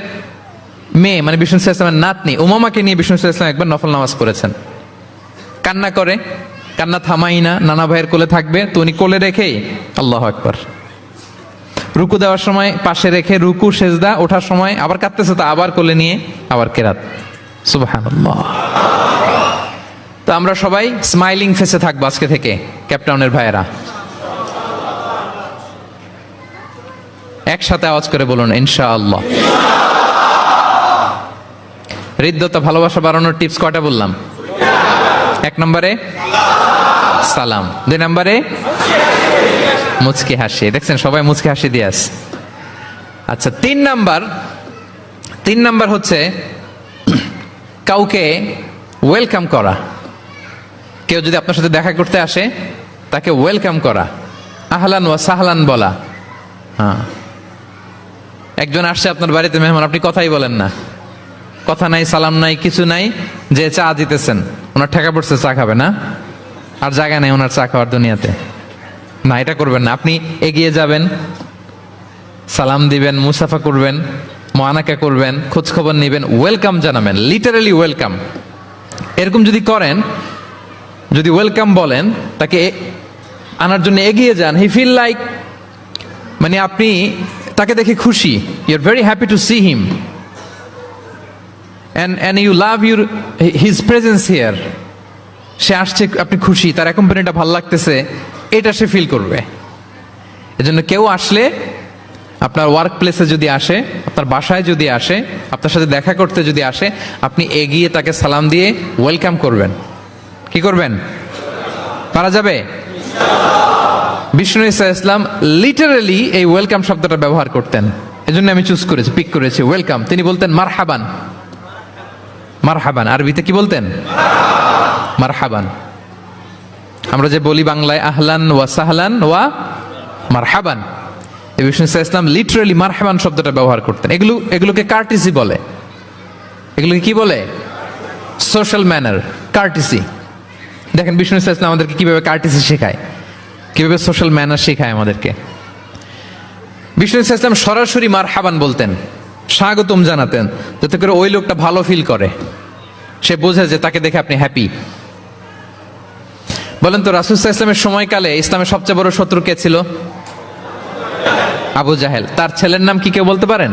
মেয়ে, মানে বিষ্ণু সাল্লাল্লাহু আলাইহি ওয়াসাল্লামের নাতনি উমামাকে নিয়ে বিষ্ণু সাল্লাল্লাহু আলাইহি ওয়াসাল্লাম একবার নফল নামাজ পড়েছেন। কান্না করে, কান্না থামাই না, নানা ভাইয়ের কোলে থাকবে, তো উনি কোলে রেখেই আল্লাহু আকবার। রুকু দেওয়ার সময় পাশে রেখে রুকু, সেজদা, ওঠার সময় আবার কাঁদতেছে, তো আবার কোলে নিয়ে আবার কেরাত। সুবহানাল্লাহ। তো আমরা সবাই স্মাইলিং ফেসে থাকবো আজকে থেকে, ক্যাপটাউনের ভাইয়েরা। একসাথে আওয়াজ করে বলুন ইনশাআল্লাহ। হৃদ্যতা, ভালোবাসা বাড়ানোর টিপস কয়টা বললাম? 1 নম্বরে সালাম, 2 নম্বরে মুচকি হাসি। দেখছেন সবাই মুচকি হাসি দিয়ে আছে। আচ্ছা, 3 নাম্বার হচ্ছে কাউকে ওয়েলকাম করা। কেউ যদি আপনার সাথে দেখা করতে আসে, তাকে ওয়েলকাম করা, আহলান ওয়া সাহলান বলা। হ্যাঁ, একজন আসছে আপনার বাড়িতে মেহমান, আপনি কথাই বলেন না, কথা নাই, সালাম নাই, কিছু নাই, যে চা দিতেছেন, ওনার ঠেকা পড়ছে চা খাবে না, আর জায়গা নেই ওনার চা খাওয়ার দুনিয়াতে। না, এটা করবেন না। আপনি এগিয়ে যাবেন, সালাম দিবেন, মুসাফা করবেন, মোয়ানাকা করবেন, খোঁজ খবর নেবেন, ওয়েলকাম জানাবেন, লিটারালি ওয়েলকাম। এরকম যদি করেন, যদি ওয়েলকাম বলেন, তাকে আনার জন্য এগিয়ে যান, হি ফিল লাইক, মানে আপনি তাকে দেখে খুশি, you are very happy to see him and you love his presence here. সে আসছে, আপনি খুশি, তার কোম্পানিটা ভালো লাগতেছে, এটা সে ফিল করবে। এজন্য কেউ আসলে, আপনার ওয়ার্ক প্লেসে যদি আসে, আপনার বাসায় যদি আসে, আপনার সাথে দেখা করতে যদি আসে, আপনি এগিয়ে তাকে সালাম দিয়ে ওয়েলকাম করবেন। কি করবেন? পারা যাবে? বিষ্ণু ইসা ইসলাম লিটারালি এই ওয়েলকাম শব্দটা ব্যবহার করতেন, এজন্য আমি চুজ করেছি, পিক করেছি ওয়েলকাম। তিনি বলতেন মারহাবান। মারহাবান আরবিতে কি বলতেন? মারহাবান। আমরা যে বলি বাংলায় আহলান ওয়া সাহলান ওয়া মারহাবান, এই বিষ্ণু ইসা ইসলাম লিটারালি মারহাবান শব্দটা ব্যবহার করতেন। এগুলোকে কার্টিসি বলে। এগুলোকে কি বলে? Social manner, কার্টিসি। দেখেন বিষ্ণু ইসা ইসলাম আমাদেরকে কিভাবে কার্টিসি শেখায়, কিভাবে সোশ্যাল ম্যানার শেখায় আমাদেরকে। বিষ্ণু ইসা ইসলাম সরাসরি মারহাবান বলতেন, স্বাগতম জানাতেন, যাতে করে ওই লোকটা ভালো ফিল করে, সে বোঝে যে তাকে দেখে আপনি হ্যাপি। বলেন তো, রাসূল সাল্লাল্লাহু আলাইহি ওয়াসাল্লামের সময়কালে ইসলামের সবচেয়ে বড় শত্রু কে ছিল? আবু জাহেল। তার ছেলের নাম কি কেউ বলতে পারেন?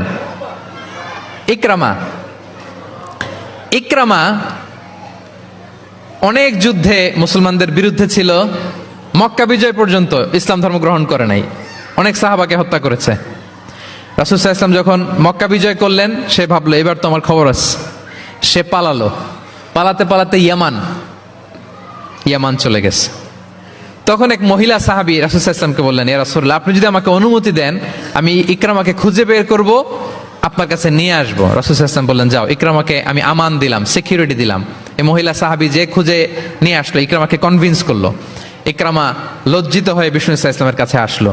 ইকরামা। ইকরামা অনেক যুদ্ধে মুসলমানদের বিরুদ্ধে ছিল, মক্কা বিজয় পর্যন্ত ইসলাম ধর্ম গ্রহণ করে নাই, অনেক সাহাবাকে হত্যা করেছে। রাসূল সাল্লাল্লাহু আলাইহি ওয়াসাল্লাম যখন মক্কা বিজয় করলেন, সে ভাবলো এবার তো আমার খবর আছে। সে পালালো, পালাতে পালাতে ইয়ামান চলে গেছে। তখন এক মহিলা সাহাবী রাসূল সাল্লাল্লাহু আলাইহি ওয়াসাল্লামকে বললেন, ইয়া রাসূলুল্লাহ, আপনি যদি আমাকে অনুমতি দেন, আমি ইকরামাকে খুঁজে বের করব, আপনার কাছে নিয়ে আসবো। রাসূল সাল্লাল্লাহু আলাইহি ওয়াসাল্লাম বললেন, যাও, ইকরামাকে আমি আমান দিলাম, সিকিউরিটি দিলাম। এই মহিলা সাহাবী যে খুঁজে নিয়ে আসলো, ইকরামাকে কনভিন্স করলো। ইকরামা লজ্জিত হয়ে বিষ্ণু সাল্লাল্লাহু আলাইহি ওয়াসাল্লামের কাছে আসলো।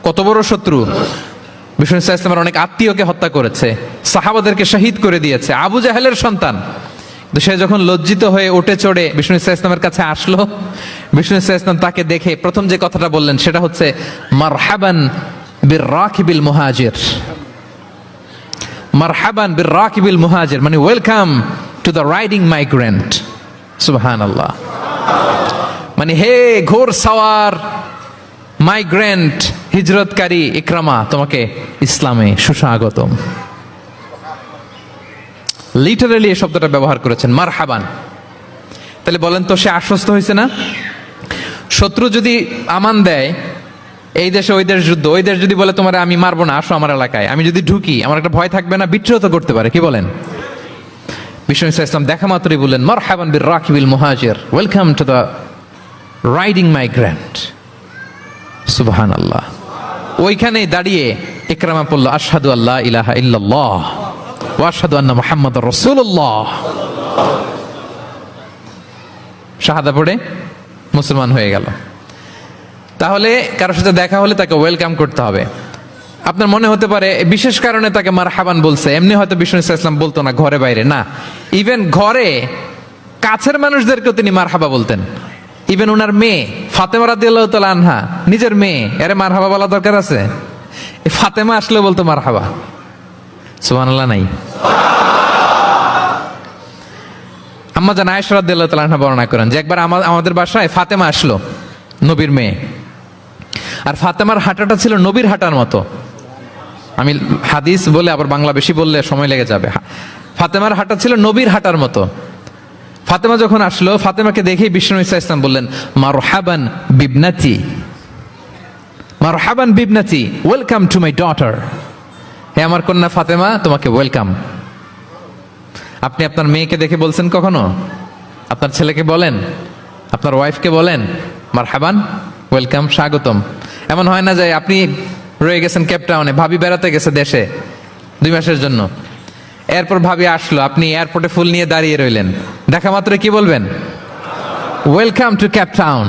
কত বড় শত্রু! বিষ্ণু সাল্লাল্লাহু আলাইহি ওয়াসাল্লামের অনেক আত্মীয়কে হত্যা করেছে, সাহাবাদেরকে শহীদ করে দিয়েছে, আবু জাহেলের সন্তান। কিন্তু সে যখন লজ্জিত হয়ে উঠে চড়ে বিষ্ণু সাল্লাল্লাহু আলাইহি ওয়াসাল্লামের কাছে আসলো, বিষ্ণু সাল্লাল্লাহু আলাইহি ওয়াসাল্লাম তাকে দেখে প্রথম যে কথাটা বললেন সেটা হচ্ছে মারহাবান বির-রাকিবিল মুহাজির। মারহাবান বির-রাকিবিল মুহাজির মানে welcome to the riding migrant. সুবহানাল্লাহ। মানে হে ঘোর সাওয়ার মাইগ্রেন্ট, হিজরতকারী ইকরামা, তোমাকে ইসলামে সুস্বাগতম। লিটারালি এই শব্দটা ব্যবহার করেছেন, মারহাবান। তাহলে বলেন তো, সে আশ্বস্ত হয়েছে না? শত্রু যদি আমান দেয়, এই দেশে ওই দেশ যুদ্ধ, ওই দেশ যদি বলে তোমার আমি মারবো না, আসো আমার এলাকায়, আমি যদি ঢুকি, আমার একটা ভয় থাকবে না? বিদ্রোহ তো করতে পারে, কি বলেন? বিষ্ণু ইসলাম দেখা মাত্রই বললেন মারহাবান বির-রাকিবিল মুহাজির, welcome to the riding migrant. সুবহানাল্লাহ। ওইখানেই দাঁড়িয়ে ইকরামা পড়ল আশহাদু আল্লা ইলাহা ইল্লাল্লাহ ওয়া আশহাদু আন্না মুহাম্মাদুর রাসূলুল্লাহ। শাহাদা পড়ে মুসলমান হয়ে গেল। তাহলে কারোর সাথে দেখা হলে তাকে ওয়েলকাম করতে হবে। আপনার মনে হতে পারে বিশেষ কারণে তাকে মারহাবান বলছে, এমনি হয়তো বিষ্ণু ইসলাম বলতো না ঘরে বাইরে, না, ইভেন ঘরে কাছের মানুষদেরকেও তিনি মারহাবা বলতেন। ইভেন ওনার মেয়ে ফাতেমা রাদিয়াল্লাহু তাআলা আনহা, নিজের মেয়ে, এর মারহাবা বলা দরকার আছে? এই ফাতেমা আসলে বলতো মারহাবা। সুবহানাল্লাহ নাই? আম্মা জান আয়েশা রাদিয়াল্লাহু তাআলা আনহা বর্ণনা করেন যে একবার আমাদের বাসায় ফাতেমা আসলো, নবীর মেয়ে। আর ফাতেমার হাঁটাটা ছিল নবীর হাঁটার মতো। আমি হাদিস বলে আবার বাংলা বেশি বললে সময় লেগে যাবে। ফাতেমার হাঁটা ছিল নবীর হাঁটার মতো। ফাতেমা যখন আসলো, ফাতেমাকে দেখেই বিষ্ণু ইসলাম বললেন মারহাবান বিবনাতি, মারহাবান বিবনাতি, ওয়েলকাম টু মাই ডটার। হে আমার কন্যা ফাতেমা, তোমাকে ওয়েলকাম। আপনি আপনার মেয়েকে দেখে বলছেন কখনো? আপনার ছেলেকে বলেন, আপনার ওয়াইফকে বলেন মারহাবান, ওয়েলকাম, স্বাগতম? এমন হয় না যে আপনি রয়ে গেছেন কেপটাউনে, ভাবি বেড়াতে গেছে দেশে 2 মাসের জন্য, এরপর ভাবি আসলো, আপনি এয়ারপোর্টে ফুল নিয়ে দাঁড়িয়ে রইলেন, দেখা মাত্র কি বলবেন? Welcome to Cape Town.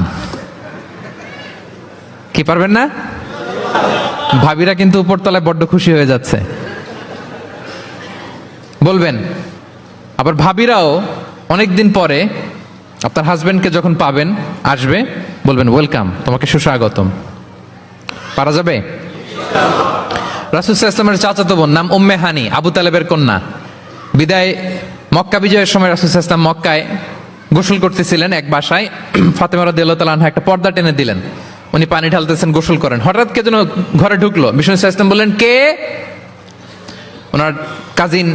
কি পারবেন না? ভাবিরা কিন্তু উপরতলায় বড্ড খুশি হয়ে যাচ্ছে। বলবেন। আবার ভাবিরাও অনেকদিন পরে আপনার হাজবেন্ডকে যখন পাবেন, আসবে, বলবেন ওয়েলকাম, তোমাকে সুস্বাগতম। পারা যাবে? রাসূল সাল্লাল্লাহু আলাইহি ওয়াসাল্লামের চাচাতো বোন নাম উম্মে হানি, আবু তালেবের কন্যা। বিদায় মক্কা বিজয়ের সময় রাসূল সাল্লাল্লাহু আলাইহি ওয়াসাল্লাম মক্কায় গোসল করতেছিলেন এক বাসায়। ফাতেমা রাদিয়াল্লাহু তাআলা আনহা একটা পর্দা টেনে দিলেন, উনি পানি ঢালতেছেন, গোসল করেন। হঠাৎ কে যেন ঘরে ঢুকলো। বিষ্ণু সাল্লাল্লাহু আলাইহি ওয়াসাল্লাম বললেন, কে? ওনার কাজিন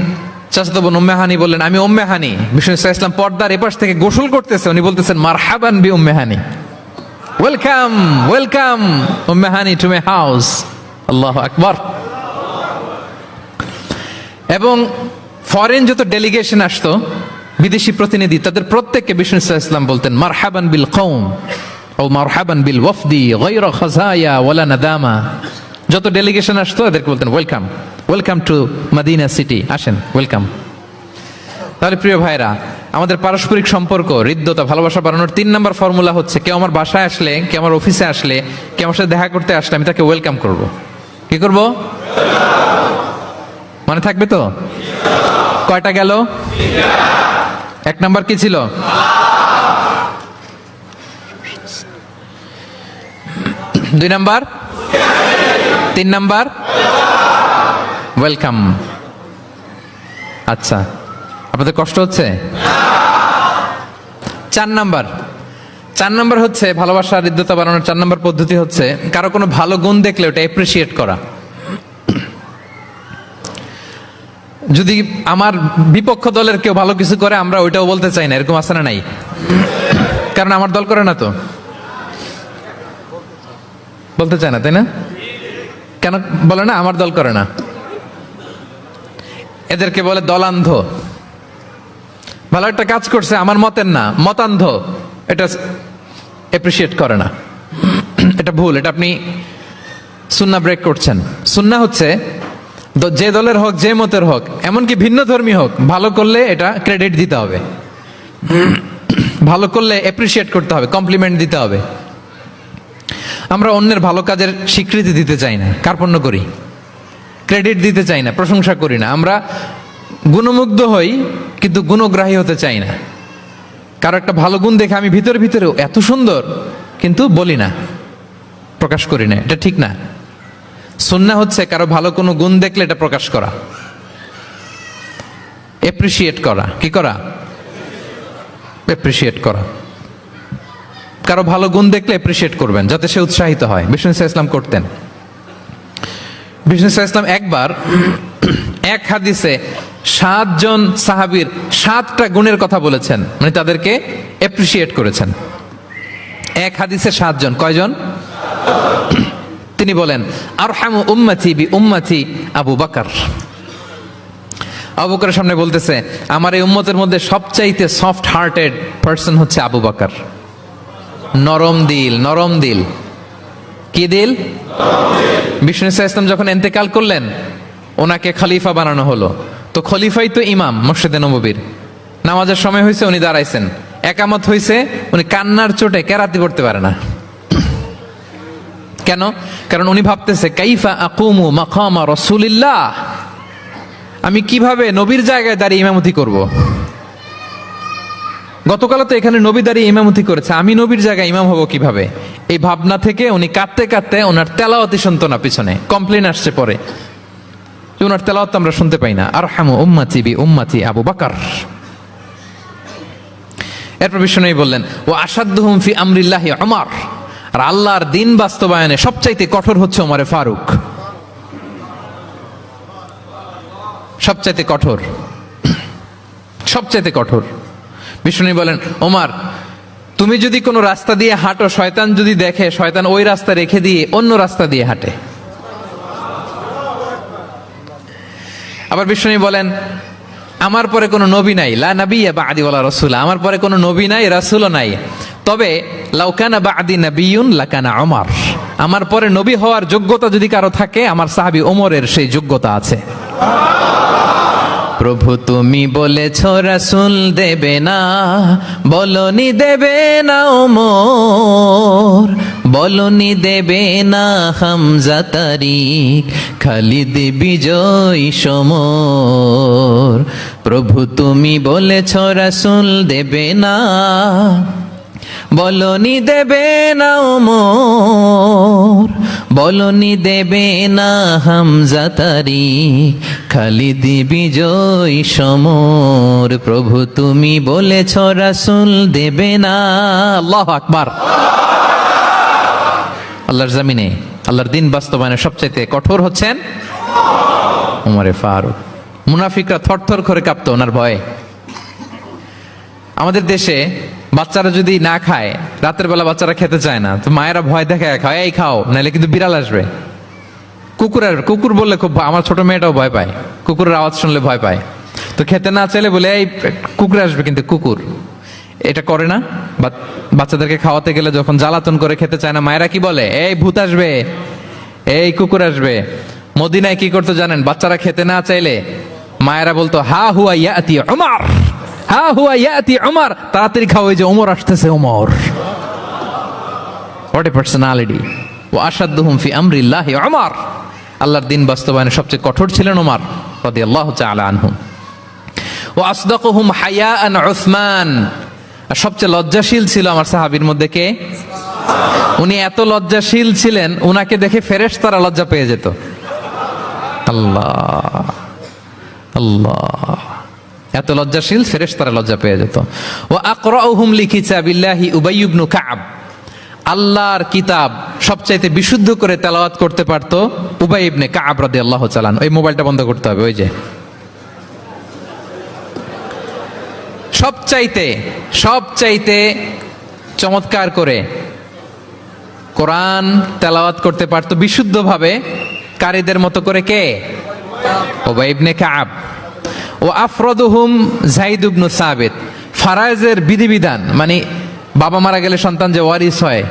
চাচাতো বোন উম্মে হানি বললেন, আমি উম্মে হানি। বিষ্ণু সাল্লাল্লাহু আলাইহি ওয়াসাল্লাম পর্দার এপাশ থেকে গোসল করতেছে, উনি বলতেছেন, মারহাবান বি উম্মে হানি, ওয়েলকাম ওয়েলকাম উম্মে হানি টু মাই হাউস। আল্লাহু আকবার। এবং ফরেন যত ডেলিগেশন আসতো, বিদেশি প্রতিনিধি, তাদের প্রত্যেককে বিষ্ণু সাল্লাল্লাহু আলাইহি ওয়াসাল্লাম বলতেন মারহাবান বিল কওম ও মারহাবান বিল ওয়াফদি গায়রা খাজায়া ওয়ালা নাদামা। যত ডেলিগেশন আসতো এদেরকে বলতেন welcome, welcome to Medina city, আসেন, ওয়েলকাম। তাহলে প্রিয় ভাইরা, আমাদের পারস্পরিক সম্পর্ক, হৃদ্যতা, ভালোবাসা বাড়ানোর 3 নম্বর ফর্মুলা হচ্ছে, কেউ আমার বাসায় আসলে, কেউ আমার অফিসে আসলে, কেউ আমার সাথে দেখা করতে আসলে আমি তাকে ওয়েলকাম করব। কি করব? মনে থাকবে তো? কয়টা গেল? 1 নাম্বার কি ছিল? 2 নাম্বার, 3 নাম্বার ওয়েলকাম। আচ্ছা, আপনাদের কষ্ট হচ্ছে? 4 নাম্বার হচ্ছে ভালোবাসা হৃদ্যতা বাড়ানোর 4 নাম্বার পদ্ধতি হচ্ছে, কারো কোনো ভালো গুণ দেখলে ওটা অ্যাপ্রিসিয়েট করা। যদি আমার বিপক্ষ দলের কেউ ভালো কিছু করে, আমরা ওইটাও বলতে চাই না, এরকম আছে না নাই? কারণ আমার দল করে না তো, বলতে চায় না, তাই না? কেন বলে না? আমার দল করে না। এদেরকে বলে দলান্ধ। ভালো একটা কাজ করছে, আমার মতের না, মতান্ধ, এটা অ্যাপ্রিসিয়েট করে না। এটা ভুল, এটা আপনি সুন্নাহ ব্রেক করছেন। সুন্নাহ হচ্ছে যে দলের হোক, যে মতের হোক, এমনকি ভিন্ন ধর্মী হোক, ভালো করলে এটা ক্রেডিট দিতে হবে, ভালো করলে অ্যাপ্রিসিয়েট করতে হবে, কমপ্লিমেন্ট দিতে হবে। আমরা অন্যের ভালো কাজের স্বীকৃতি দিতে চাই না, কার্পণ্য করি, ক্রেডিট দিতে চাই না, প্রশংসা করি না। আমরা গুণমুগ্ধ হই কিন্তু গুণগ্রাহী হতে চাই না। কারো একটা ভালো গুণ দেখে আমি ভিতরে ভিতরেও এত সুন্দর, কিন্তু বলি না, প্রকাশ করি না, এটা ঠিক না। সুন্নাহ হচ্ছে কারো ভালো কোনো গুণ দেখলে এটা প্রকাশ করা, এপ্রিসিয়েট করা। কি করা? এপ্রিসিয়েট করা। কারো ভালো গুণ দেখলে এপ্রিসিয়েট করবেন, যাতে সে উৎসাহিত হয়। বিষ্ণু সাল্লাল্লাহু আলাইহি ওয়াসাল্লাম করতেন। বিষ্ণু সাল্লাল্লাহু আলাইহি ওয়াসাল্লাম একবার এক হাদিসে 7 জন সাহাবীর 7টা গুণের কথা বলেছেন, মানে তাদেরকে এপ্রিসিয়েট করেছেন। এক হাদিসে 7 জন, কয়জন? তিনি বলেন, আরহামু উম্মতি বি উম্মতি আবু বকর। আবু বকরের সামনে বলতেছে, আমার এই উম্মতের মধ্যে সবচাইতে সফট হার্টেড পারসন হচ্ছে আবু বকর। নরম দিল, নরম দিল। কি দিল? বিষ্ণু সাল্লাল্লাহু আলাইহি ওয়াসাল্লাম যখন ইন্তেকাল করলেন, ওনাকে খলিফা বানানো হলো। তো খলিফাই তো ইমাম মসজিদে নববীর। নামাজের সময় হয়েছে, উনি দাঁড়াইছেন। একামত হয়েছে, উনি কান্নার চোটে কেরাতি পড়তে পারে না। কেন? কারণ উনি ভাবতেছে, কাইফা আকুমু মাকামা রাসূলিল্লাহ, আমি কিভাবে নবীর জায়গায় দাঁড়িয়ে ইমামতি করব। গতকাল তো এখানে নবী দাঁড়িয়ে ইমামতি করেছে, আমি নবীর জায়গায় ইমাম হব কিভাবে? এই ভাবনা থেকে উনি কাঁদতে কাঁদতে ওনার তেলাওয়াতি শুনতো না, পিছনে কমপ্লেন আসছে পরে, ওনার তেলাওয়াত আমরা শুনতে পাই না। আরহামু উম্মতি বি উম্মতি আবু বকর। এরপর বিষ্ণু বললেন, ও আসাদ্দুহুম ফি আমরিল্লাহি উমর, আর আল্লাহর দিন বাস্তবায়নে সবচাইতে কঠোর হচ্ছে ওমরে ফারুক। সবচাইতে কঠোর, সবচাইতে কঠোর। বিষ্ণু বলেন, ওমর, তুমি যদি কোনো রাস্তা দিয়ে হাঁটো, শয়তান যদি দেখে, শয়তান ওই রাস্তা রেখে দিয়ে অন্য রাস্তা দিয়ে হাঁটে। আবার বিষ্ণু বলেন, আমার পরে কোনো নবী নাই, লা নাবিয়্যা বা'দি ওয়ালা রাসূল, আমার পরে কোনো নবী নাই, রাসূলও নাই। তবে লাউ কানা বা'দি নাবিয়্যুন লাকানা ওমর, আমার পরে নবী হওয়ার যোগ্যতা যদি কারো থাকে, আমার সাহাবী ওমরের সেই যোগ্যতা আছে। প্রভু তুমি বলেছ রাসূল দেবে না, বলনি দেবে না ওমর, বলনি দেবে না হামজা তারিখ, খালিদ বিজয় সমর। প্রভু তুমি বলেছ রাসূল দেবে না, বলনি দেবে না ওমর, বলনি দেবে না হামজা তারিখ, খালিদ বিজয় সমর। প্রভু তুমি বলেছ রাসূল দেবে না। আল্লাহু আকবার। আল্লাহর জমিনে আল্লাহর দিন বাস্তবায়নে সবচাইতে কঠোর হচ্ছেন ওমরে ফারুক। মুনাফিকরা থরথর করে কাঁপতো ওনার ভয়ে। আমাদের দেশে বাচ্চারা যদি না খায়, রাতের বেলা বাচ্চারা খেতে চায় না, তো মায়েরা ভয় দেখায় খায়, এই খাও নাহলে কিন্তু বিড়াল আসবে। কুকুর বললে খুব, আমার ছোট মেয়েটাও ভয় পায়, কুকুরের আওয়াজ শুনলে ভয় পায়। তো খেতে না চাইলে বলে এই কুকুর আসবে, কিন্তু কুকুর এটা করে না। বাচ্চাদেরকে খাওয়াতে গেলে যখন জ্বালাতন করে খেতে চায় না, মায়েরা কি বলে, এই ভূত আসবে, এই কুকুর আসবে। মদিনায় কি করতো জানেন? বাচ্চারা খেতে না চাইলে মায়েরা বলতো, হা হুয়া ইয়াতি উমর, হা হুয়া ইয়াতি উমর, তাড়াতাড়ি খাও, ওই যে ওমর আসতেছে, ওমর। What a personality. ওয়া আশাদ্দুহুম ফি আমরিল্লাহি উমর। আল্লাহর দিন বাস্তবায়নে সবচেয়ে কঠোর ছিলেন ওমর রাদিয়াল্লাহু তাআলা আনহু। ওয়া আসদাকুহুম হায়াআন উসমান। আর সবচেয়ে লজ্জাশীল ছিল আমার সাহাবীর মধ্যে কে? উনি এত লজ্জাশীল ছিলেন, উনাকে দেখে ফেরেশতারা লজ্জা পেয়ে যেত। আল্লাহ আল্লাহ, এত লজ্জাশীল, ফেরেশতারা লজ্জা পেয়ে যেত। ওয়া আকরাউহুম লিকিতাবিল্লাহি উবাই ইবনে কাব। আল্লাহর কিতাব সবচাইতে বিশুদ্ধ করে তেলাওয়াত করতে পারতো উবাই ইবনে কাব রাদিয়াল্লাহু তাআলা। এই মোবাইলটা বন্ধ করতে হবে, ওই যে। সবচাইতে চমৎকার করে কোরআন তেলাওয়াত করতে পারতো বিশুদ্ধভাবে কারীদের মতো করে কে? উবাই ইবনে কাব। ও আফরাদুহুম যায়েদ ইবনে সাবিত। ফারায়েজের বিধিবিধান, মানে বাবা মারা গেলে সন্তান যে ওয়ারিস হয়,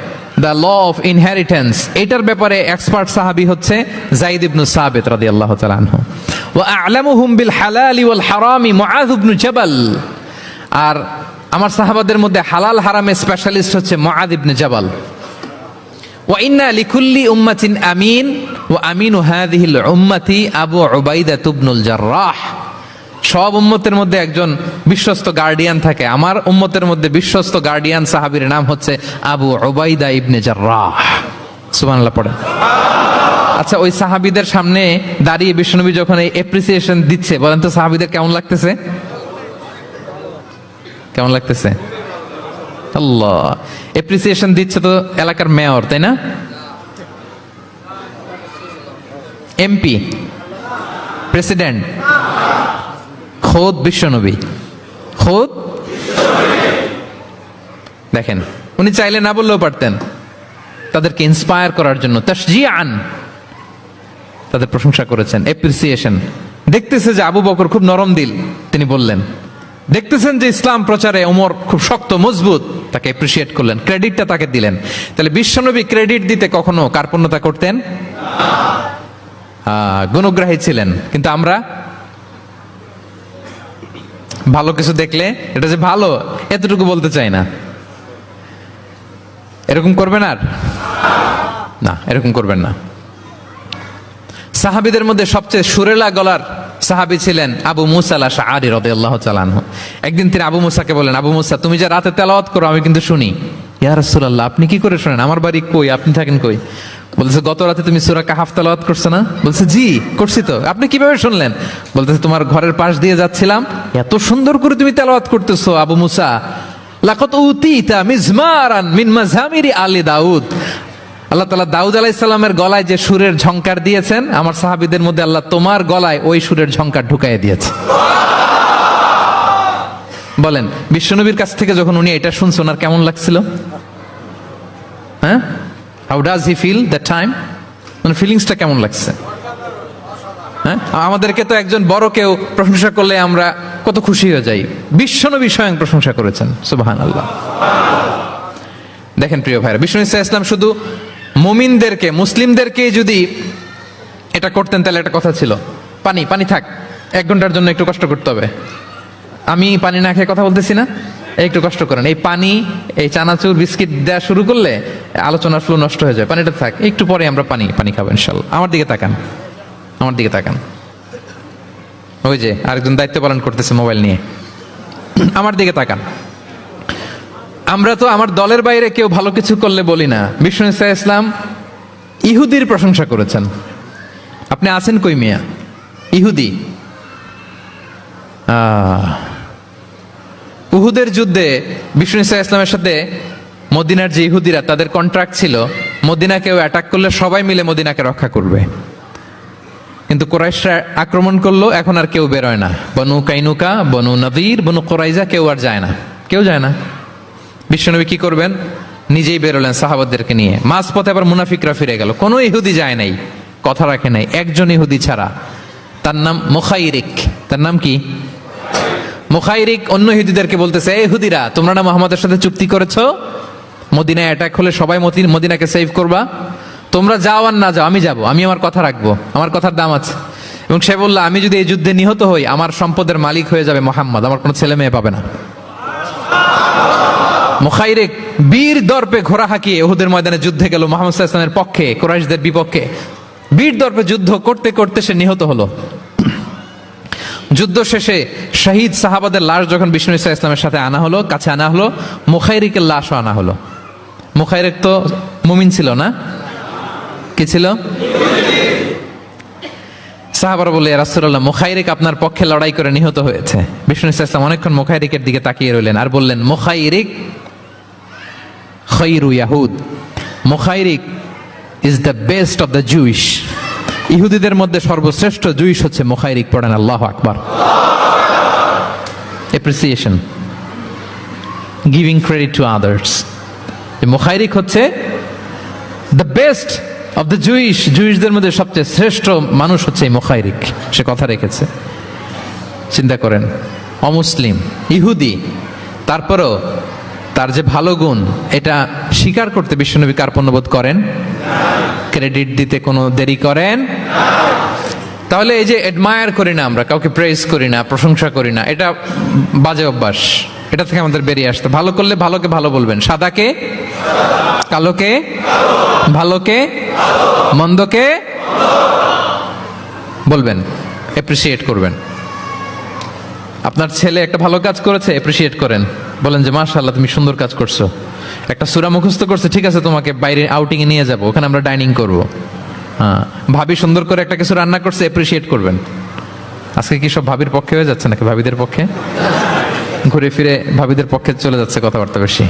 দ্য ল অফ ইনহেরিটেন্স, এটার ব্যাপারে এক্সপার্ট সাহাবী হচ্ছে যায়েদ ইবনে সাবিত রাদিয়াল্লাহু তাআলা আনহু। ওয়া আ'লামুহুম বিল হালালি ওয়াল হারামি মুআয ইবনে জাবাল। আর আমার সাহাবাদের মধ্যে হালাল হারামে স্পেশালিস্ট হচ্ছে মুআয ইবনে জাবাল। ওয়া ইন্না লিকুল্লি উম্মাতিন আমিন ওয়া আমিনু হাযিহিল উম্মতি আবু উবাইদা ইবনুল জাররাহ। সব উম্মতের মধ্যে একজন বিশ্বস্ত গার্ডিয়ান থাকে, আমার উম্মতের মধ্যে বিশ্বস্ত গার্ডিয়ান সাহাবীর নাম হচ্ছে আবু উবাইদা ইবনে জাররাহ। সুবহানাল্লাহ পড়ে। আচ্ছা, ওই সাহাবীদের সামনে দাঁড়িয়ে বিশ্বনবী যখন এই অ্যাপ্রিসিয়েশন দিচ্ছে, বলেন তো সাহাবীদের কেমন লাগতেছে? কেমন লাগতেছে? আল্লাহ, অ্যাপ্রিসিয়েশন দিচ্ছে তো এলাকার মেয়র, তাই না? এমপি, প্রেসিডেন্ট, খোদ বিশ্বনবী, খোদ। দেখেন, উনি চাইলে না বললেও পারতেন, তাদেরকে ইন্সপায়ার করার জন্য তাশজিআন তাদের প্রশংসা করেছেন, অ্যাপ্রিসিয়েশন। দেখতেছে যে আবু বকর খুব নরম দিল, তিনি বললেন। দেখতেছেন যে ইসলাম প্রচারে ওমর খুব শক্ত মজবুত, তাকে অ্যাপ্রিসিয়েট করলেন, ক্রেডিটটা তাকে দিলেন। তাহলে বিশ্বনবী ক্রেডিট দিতে কখনো কার্পণ্যতা করতেন? গুণগ্রাহী ছিলেন। কিন্তু আমরা ভালো কিছু দেখলে এটা যে ভালো এতটুকু বলতে চাই না। এরকম করবেন আর না, এরকম করবেন না। সাহাবীদের মধ্যে সবচেয়ে সুরেলা গলার সাহাবী ছিলেন আবু মুসা আল-আশআরী রাদিয়াল্লাহু তাআলা আনহু। একদিন তিনি আবু মুসাকে বলেন, আবু মুসা, তুমি যে রাতে তেলাওয়াত করো আমি কিন্তু শুনি। ইয়া রাসূলুল্লাহ, আপনি কি করে শুনেন? আমার বাড়ি কই, আপনি থাকেন কই? বলতেছে, গত রাতে তুমি সূরা কাহাফ তেলাওয়াত করছো না? বলছে, জি করছি তো। আপনি কিভাবে শুনলেন? বলতেছে, তোমার ঘরের পাশ দিয়ে যাচ্ছিলাম, এত সুন্দর করে তুমি তেলাওয়াত করতেছো আবু মুসা। লাকাদ উতিতা মিজমারান মিন মাযামিরি আলি দাউদ। আল্লাহ তাআলা দাউদ আলাইহিস সালামের গলায় যে সুরের ঝংকার দিয়েছেন, আমার সাহাবীদের মধ্যে আল্লাহ তোমার গলায় ওই সুরের ঝংকার ঢুকাইয়ে দিয়েছে। বলেন, বিশ্বনবীর কাছ থেকে যখন উনি এটা শুনছেন, ওনার কেমন লাগছিল? হ্যাঁ, how does he feel that time? মানে ফিলিংসটা কেমন লাগছে? হ্যাঁ, আমাদেরকে তো একজন বড় কেউ প্রশংসা করলে আমরা কত খুশি হয়ে যাই। বিশ্বনবী স্বয়ং প্রশংসা করেছেন, সুবহানাল্লাহ। দেখেন প্রিয় ভাইরা, বিশ্বনবী সাল্লাল্লাহু আলাইহি ওয়াসাল্লাম শুধু মুমিনদেরকে, মুসলিমদেরকে যদি এটা করতেন তাহলে একটা কথা ছিল, পানি থাক, 1 ঘন্টার জন্য একটু কষ্ট করতে হবে। আমি পানি না খেয়ে কথা বলতেছি না, একটু কষ্ট করেন, এই পানি, এই চানাচুর বিস্কিট দেওয়া শুরু করলে আলোচনার ফ্লো নষ্ট হয়ে যায়। পানিটা থাক, একটু পরে আমরা পানি খাবো ইনশাল্লাহ। আমার দিকে তাকান, আমার দিকে তাকান। ওই যে আরেকজন দায়িত্ব পালন করতেছে মোবাইল নিয়ে, আমার দিকে তাকান। আমরা তো আমার দলের বাইরে কেউ ভালো কিছু করলে বলি না। বিষ্ণু ইসলাম ইহুদির প্রশংসা করেছেন। আপনি আছেন কই মিয়া? ইহুদি উহুদের যুদ্ধে বিষ্ণু ইসলামের সাথে মদিনার যে ইহুদিরা, তাদের কন্ট্রাক্ট ছিল মদিনা কেউ অ্যাটাক করলে সবাই মিলে মদিনাকে রক্ষা করবে। কিন্তু কুরাইশরা আক্রমণ করলো, এখন আর কেউ বেরোয় না। বনু কাইনুকা, বনু নদীর, বনু কোরাইজা কেউ আর যায় না, কেউ যায় না। বিশ্বনবী কি করবেন? নিজেই বেরোলেন সাহাবাদেরকে নিয়ে। মাঝপথে আবার মুনাফিকরা ফিরে গেল, কোনো ইহুদি যায় নাই, কথা রাখে নাই, একজন ইহুদি ছাড়া। তার নাম মুখাইরিক। তার নাম কি? মুখাইরিক। অন্য ইহুদিদেরকে বলতেছে, এই ইহুদিরা, তোমরা না মুহাম্মাদের সাথে চুক্তি করেছো মদিনায় অ্যাটাক হলে সবাই মদিনাকে সেভ করবা, তোমরা যাও আর না যাও, আমি যাব, আমি আমার কথা রাখবো, আমার কথার দাম আছে। এবং সে বলল, আমি যদি এই যুদ্ধে নিহত হই, আমার সম্পদের মালিক হয়ে যাবে মুহাম্মদ, আমার কোনো ছেলে মেয়ে পাবে না। মুখাইরিক বীর দর্পে ঘোড়া হাঁকিয়ে উহুদের ময়দানে যুদ্ধে গেল মুহাম্মদ সাল্লাল্লাহু আলাইহি ওয়াসাল্লামের পক্ষে, কুরাইশদের বিপক্ষে। বীর দর্পে যুদ্ধ করতে করতে সে নিহত হলো। যুদ্ধ শেষে শহীদ সাহাবাদের লাশ যখন বিষ্ণু ইসলামের সাথে আনা হলো, কাছে আনা হলো, মুখাইরিকের লাশও আনা হলো। মুখাইরিক তো মুমিন ছিল না, কি ছিল? সাহাবারা বলে, ইয়া রাসূলুল্লাহ, মুখাইরিক আপনার পক্ষে লড়াই করে নিহত হয়েছে। বিষ্ণু ইসলাম অনেকক্ষণ মুখাইরিকের দিকে তাকিয়ে রইলেন আর বললেন, মুখাইরিক খায়রু ইয়াহুদ, Mukhayriq is the best of the Jewish. ইহুদিদের মধ্যে সর্বশ্রেষ্ঠ জুইশ হচ্ছে মুখাইরিক। পড়েন আল্লাহু আকবার। Appreciation, giving credit to others. Mukhayriq হচ্ছে the best of the Jewish, জুইশদের মধ্যে সবচেয়ে শ্রেষ্ঠ মানুষ হচ্ছে মুখাইরিক। সে কথা রেখেছে। চিন্তা করেন, অমুসলিম, ইহুদি, তারপরও তার যে ভালো গুণ, এটা স্বীকার করতে বিশ্বনবী কার্পণ্যবোধ করেন? ক্রেডিট দিতে কোনো দেরি করেন? তাহলে এই যে অ্যাডমায়ার করি না আমরা, কাউকে প্রেজ করি না, প্রশংসা করি না, এটা বাজে অভ্যাস। এটা থেকে আমাদের বেরিয়ে আসতে, ভালো করলে ভালোকে ভালো বলবেন, সাদাকে কালোকে, ভালোকে মন্দকে বলবেন, অ্যাপ্রিসিয়েট করবেন। আপনার ছেলে একটা ভালো কাজ করেছে, অ্যাপ্রিসিয়েট করেন, বলেন যে মাশাআল্লাহ তুমি সুন্দর কাজ করছো। একটা সূরা মুখস্থ করছে, ঠিক আছে তোমাকে বাইরে আউটিং এ নিয়ে যাব, ওখানে আমরা ডাইনিং করব। হ্যাঁ, ভাবি সুন্দর করে একটা কিছু রান্না করছে, অ্যাপ্রিসিয়েট করবেন। আজকে কি সব ভাবির পক্ষে হয়ে যাচ্ছে নাকি ভাবিদের পক্ষে? ঘুরে ফিরে ভাবিদের পক্ষে চলে যাচ্ছে কথাবার্তা বেশি।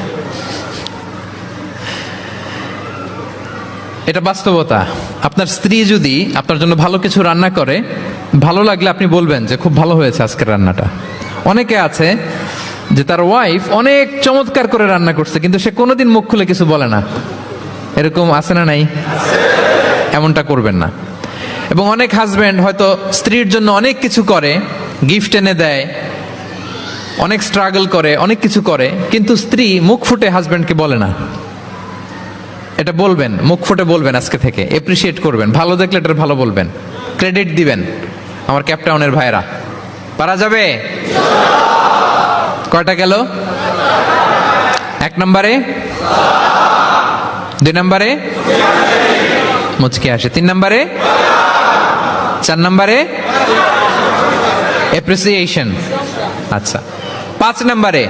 এটা বাস্তবতা। আপনার স্ত্রী যদি আপনার জন্য ভালো কিছু রান্না করে, ভালো লাগলে আপনি বলবেন যে খুব ভালো হয়েছে আজকের রান্নাটা। অনেকে আছে যে তার ওয়াইফ অনেক চমৎকার করে রান্না করছে, কিন্তু সে কোনোদিন মুখ খুলে কিছু বলে না। এরকম আছে না নাই? এমনটা করবেন না। এবং অনেক হাজব্যান্ড হয়তো স্ত্রীর জন্য অনেক কিছু করে, গিফট এনে দেয়, অনেক স্ট্রাগল করে, অনেক কিছু করে, কিন্তু স্ত্রী মুখ ফুটে হাজব্যান্ডকে বলে না। এটা বলবেন, মুখ ফুটে বলবেন আজকে থেকে, এপ্রিসিয়েট করবেন, ভালো দেখলে এটা ভালো বলবেন, ক্রেডিট দিবেন। আমার ক্যাপটাউনের ভাইরা, পারা যাবে? কয়টা গেল? 1 নম্বরে, 2 নম্বরে মুচকে আসে, 3 নম্বরে, 4 নম্বরে অ্যাপ্রিসিয়েশন। আচ্ছা, 5 নম্বরে,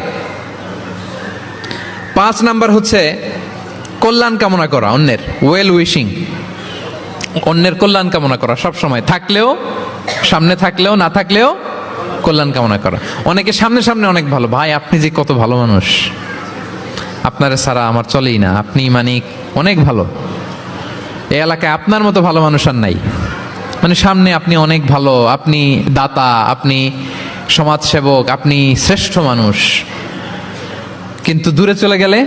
5 নম্বর হচ্ছে কল্যাণ কামনা করা, অন্যের ওয়েল উইশিং, অন্যের কল্যাণ কামনা করা সব সময়, থাকলেও, সামনে থাকলেও, না থাকলেও কল্যাণ কামনা করা। অনেকে সামনে সামনে অনেক ভালো, ভাই আপনি যে কত ভালো মানুষ, আপনারা ছাড়া আমার চলেই না, আপনি মানে অনেক ভালো, এই এলাকায় আপনার মতো ভালো মানুষ আর নাই। মানে সামনে আপনি অনেক ভালো, আপনি দাতা, আপনি সমাজসেবক, আপনি শ্রেষ্ঠ মানুষ, কিন্তু দূরে চলে গেলে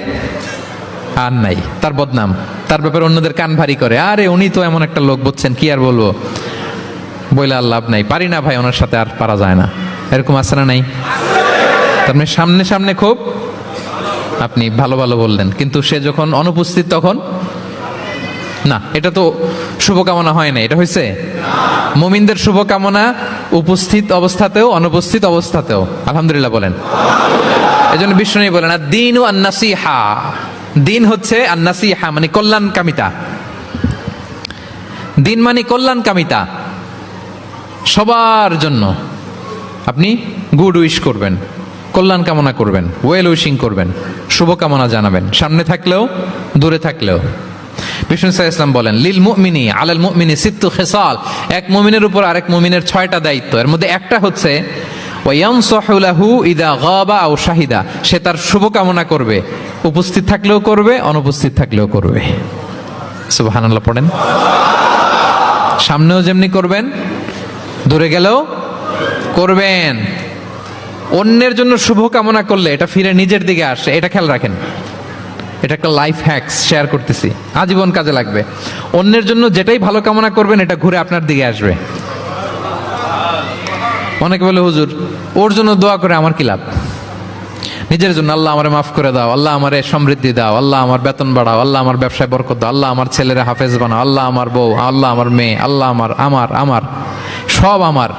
আর নাই, তার বদনাম, তার ব্যাপারে অন্যদের কান ভারী করে, আরে উনি তো এমন একটা লোক, বুঝছেন, কি আর বলবো, বইলে আর লাভ নাই, পারি না ভাই ওনার সাথে, আর পারা যায় না। এরকম আছে না নাই? তার মানে সামনে সামনে খুব আপনি ভালো ভালো বললেন, কিন্তু সে যখন অনুপস্থিত তখন না। এটা তো শুভকামনা হয় না, এটা হয়েছে মুমিনদের শুভকামনা উপস্থিত অবস্থাতেও, অনুপস্থিত অবস্থাতেও। আলহামদুলিল্লাহ বলেন। এজন্য বিষ্ণু বলেন দ্বীন ও আন-নাসিহা, দিন হচ্ছে আন-নাসিহা মানে কল্যাণকামিতা। দিন মানে কল্যাণকামিতা, সবার জন্য আপনি গুড উইশ করবেন, কল্যাণ কামনা করবেন, ওয়েল উইশিং করবেন, শুভকামনা জানাবেন, সামনে থাকলেও দূরে থাকলেও। বিষ্ণু সাল্লাল্লাহু আলাইহি ওয়াসাল্লাম বলেন লিল মুমিনি আলাল মুমিনি সিত্তু খিসাল, এক মুমিনের উপর আরেক মুমিনের 6টা দায়িত্ব। এর মধ্যে একটা হচ্ছে ওয়ায়ানসাহু লাহু ইদা গাবা আও শাহিদা, সে তার শুভকামনা করবে, উপস্থিত থাকলেও করবে, অনুপস্থিত থাকলেও করবে। সুবহানাল্লাহ পড়েন। সামনেও যেমনি করবেন, দূরে গেলেও করবেন। অন্যের জন্য শুভ কামনা করলে এটা ফিরে নিজের দিকে আসে, এটা খেয়াল রাখেন। এটা একটা লাইফ হ্যাকস শেয়ার করতেছি, আজীবন কাজে লাগবে। অন্যের জন্য যেটাই ভালো কামনা করবেন এটা ঘুরে আপনার দিকে আসবে। অনেকে বলে হুজুর ওর জন্য দোয়া করে আমার কি লাভ? নিজের জন্য আল্লাহ আমারে মাফ করে দাও, আল্লাহ আমারে সমৃদ্ধি দাও, আল্লাহ আমার বেতন বাড়াও, আল্লাহ আমার ব্যবসায় বরকত দাও, আল্লাহ আমার ছেলেরা হাফেজ বানাও, আল্লাহ আমার বউ, আল্লাহ আমার মেয়ে, আল্লাহ আমার আমার আমার সব আমার